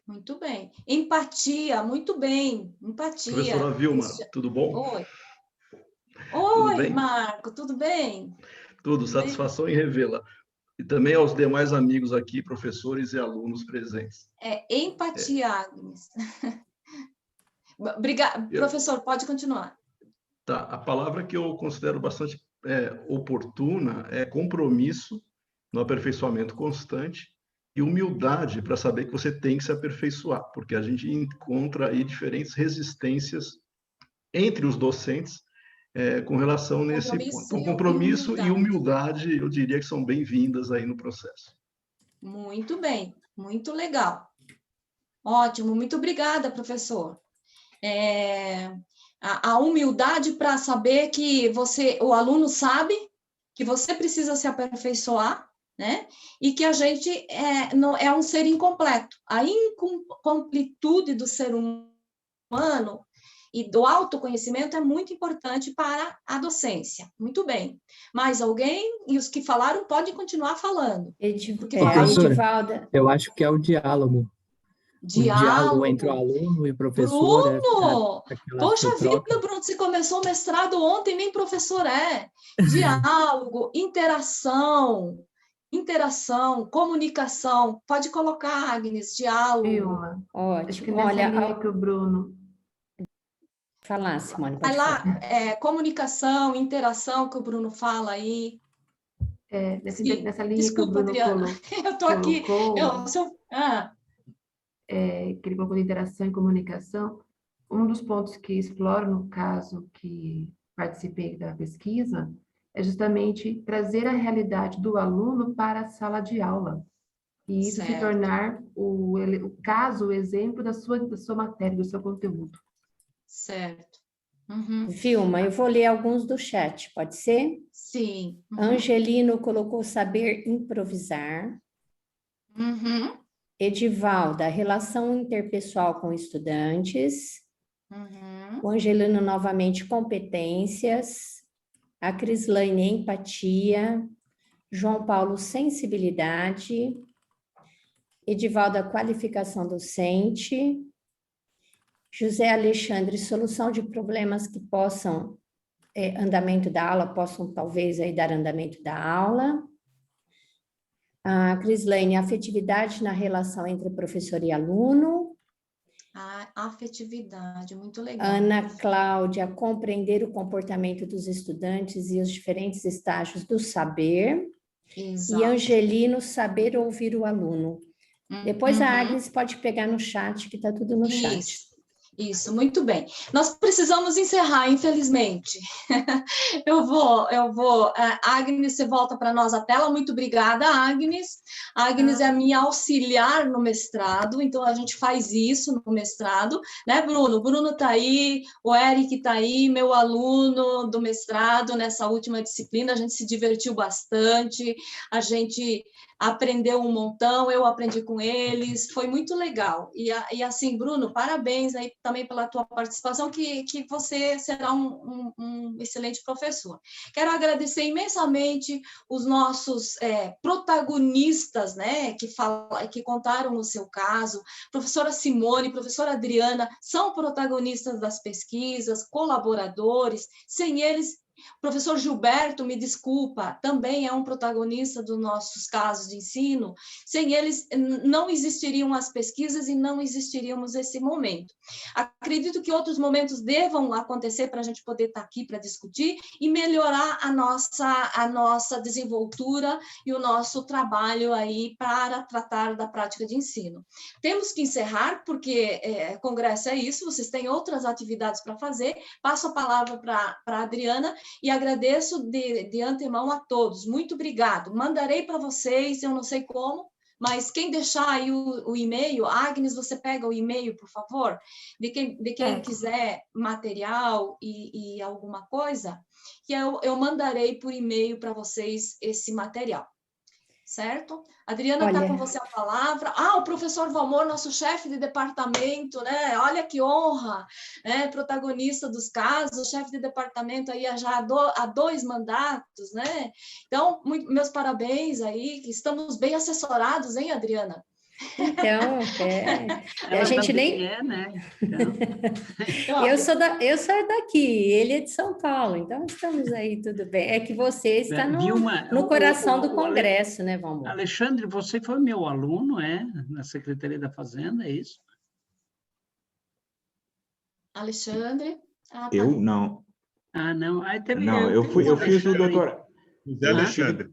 Muito bem. Empatia, muito bem. Empatia. Professora Vilma, tudo bom? Oi. Tudo bem? Marco, tudo bem? Tudo, satisfação em revê-la. E também aos demais amigos aqui, professores e alunos presentes. Empatia, Agnes. Obrigada. Professor, pode continuar. Tá, a palavra que eu considero bastante oportuna é compromisso no aperfeiçoamento constante e humildade para saber que você tem que se aperfeiçoar, porque a gente encontra aí diferentes resistências entre os docentes com relação nesse ponto. Então, compromisso e humildade, eu diria que são bem-vindas aí no processo. Muito bem, muito legal. Ótimo, muito obrigada, professor. A humildade para saber que o aluno sabe que você precisa se aperfeiçoar, né? E que a gente não é um ser incompleto. A incompletude do ser humano e do autoconhecimento é muito importante para a docência. Muito bem. Mais alguém? E os que falaram podem continuar falando. Professora, Edivalda, eu acho que é o diálogo. O diálogo entre o aluno e o professor. Bruno! Poxa vida, Bruno, você começou o mestrado ontem, nem professor é. Diálogo, interação, comunicação. Pode colocar, Agnes, diálogo. Vilma, ótimo. Acho que nessa linha que o Bruno... Falar, Simone, pode Vai lá, falar. comunicação, interação, que o Bruno fala aí. Nessa linha Desculpa, que o Bruno Adriana, eu estou aqui. Que ele colocou de interação e comunicação, um dos pontos que exploro no caso que participei da pesquisa é justamente trazer a realidade do aluno para a sala de aula. E isso se tornar o exemplo da sua matéria, do seu conteúdo. Certo. Vilma, eu vou ler alguns do chat, pode ser? Sim. Angelino colocou saber improvisar. Edivalda, relação interpessoal com estudantes. O Angelino, novamente, competências. A Crislaine, empatia. João Paulo, sensibilidade. Edivalda, qualificação docente. José Alexandre, solução de problemas que possam, andamento da aula, possam talvez aí dar andamento da aula. A Crislane, afetividade na relação entre professor e aluno. A afetividade, muito legal. Ana Cláudia, compreender o comportamento dos estudantes e os diferentes estágios do saber. Exato. E Angelino, saber ouvir o aluno. Depois a Agnes pode pegar no chat, que está tudo no chat. Isso, muito bem. Nós precisamos encerrar, infelizmente. Agnes, você volta para nós a tela. Muito obrigada, Agnes. A Agnes é a minha auxiliar no mestrado, então a gente faz isso no mestrado, né, Bruno? O Bruno está aí, o Eric está aí, meu aluno do mestrado nessa última disciplina. A gente se divertiu bastante, a gente aprendeu um montão, eu aprendi com eles, foi muito legal. E assim, Bruno, parabéns aí também pela tua participação, que você será um excelente professor. Quero agradecer imensamente os nossos protagonistas, né, que contaram no seu caso, professora Simone, professora Adriana, são protagonistas das pesquisas, colaboradores, sem eles. Professor Gilberto, me desculpa, também é um protagonista dos nossos casos de ensino. Sem eles, não existiriam as pesquisas e não existiríamos esse momento. Acredito que outros momentos devam acontecer para a gente poder estar aqui para discutir e melhorar a nossa desenvoltura e o nosso trabalho aí para tratar da prática de ensino. Temos que encerrar, porque congresso é isso, vocês têm outras atividades para fazer. Passo a palavra para a Adriana, e agradeço de antemão a todos. Muito obrigado. Mandarei para vocês, eu não sei como, mas quem deixar aí o e-mail, Agnes, você pega o e-mail, por favor, de quem quiser material e alguma coisa, que eu mandarei por e-mail para vocês esse material. Certo? Adriana, está com você a palavra. O professor Valmor, nosso chefe de departamento, né? Olha que honra, né? Protagonista dos casos, chefe de departamento aí já há 2 mandatos, né? Então, meus parabéns aí, que estamos bem assessorados, hein, Adriana? Então, a gente nem... né? Então... eu sou daqui, ele é de São Paulo, então estamos aí, tudo bem. É que você está no coração do congresso, né, Valmor? Alexandre, você foi meu aluno, na Secretaria da Fazenda, é isso? Alexandre? Tá. Eu não. Não. Aí teve, não, eu fiz o doutorado. José Alexandre.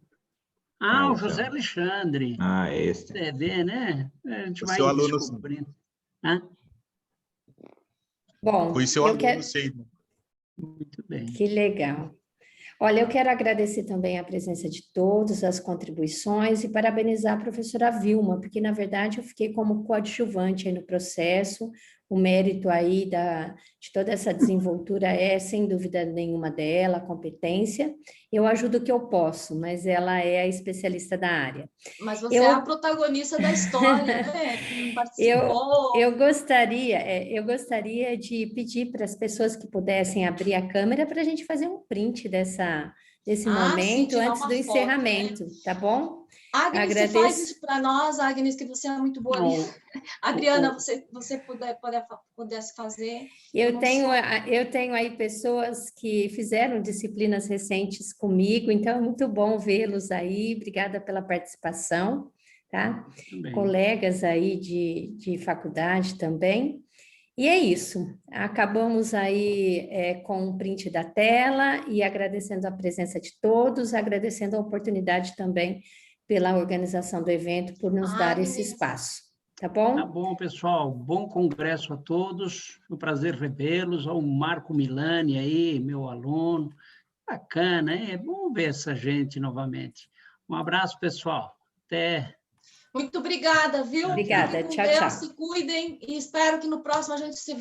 O José Alexandre. Esse. Você vê, né? A gente vai aluno, descobrindo. Bom, foi seu aluno, sim. Muito bem. Que legal. Olha, eu quero agradecer também a presença de todos, as contribuições e parabenizar a professora Vilma, porque, na verdade, eu fiquei como coadjuvante aí no processo. O mérito aí de toda essa desenvoltura sem dúvida nenhuma dela, a competência. Eu ajudo o que eu posso, mas ela é a especialista da área. Mas você é a protagonista da história, né? Que participou. Eu gostaria de pedir para as pessoas que pudessem abrir a câmera para a gente fazer um print desse momento antes do encerramento, né? Tá bom? Agnes, você faz isso para nós, Agnes, que você é muito boa ali. Adriana, você pudesse fazer. Eu tenho aí pessoas que fizeram disciplinas recentes comigo, então é muito bom vê-los aí. Obrigada pela participação, tá? Também. Colegas aí de faculdade também. E é isso, acabamos aí com um print da tela e agradecendo a presença de todos, agradecendo a oportunidade também pela organização do evento, por nos dar esse espaço, tá bom? Tá bom, pessoal, bom congresso a todos, foi um prazer revê-los, ao Marco Milani aí, meu aluno, bacana, é bom ver essa gente novamente. Um abraço, pessoal, até... Muito obrigada, viu? Obrigada, tchau, Deus, tchau. se cuidem e espero que no próximo a gente se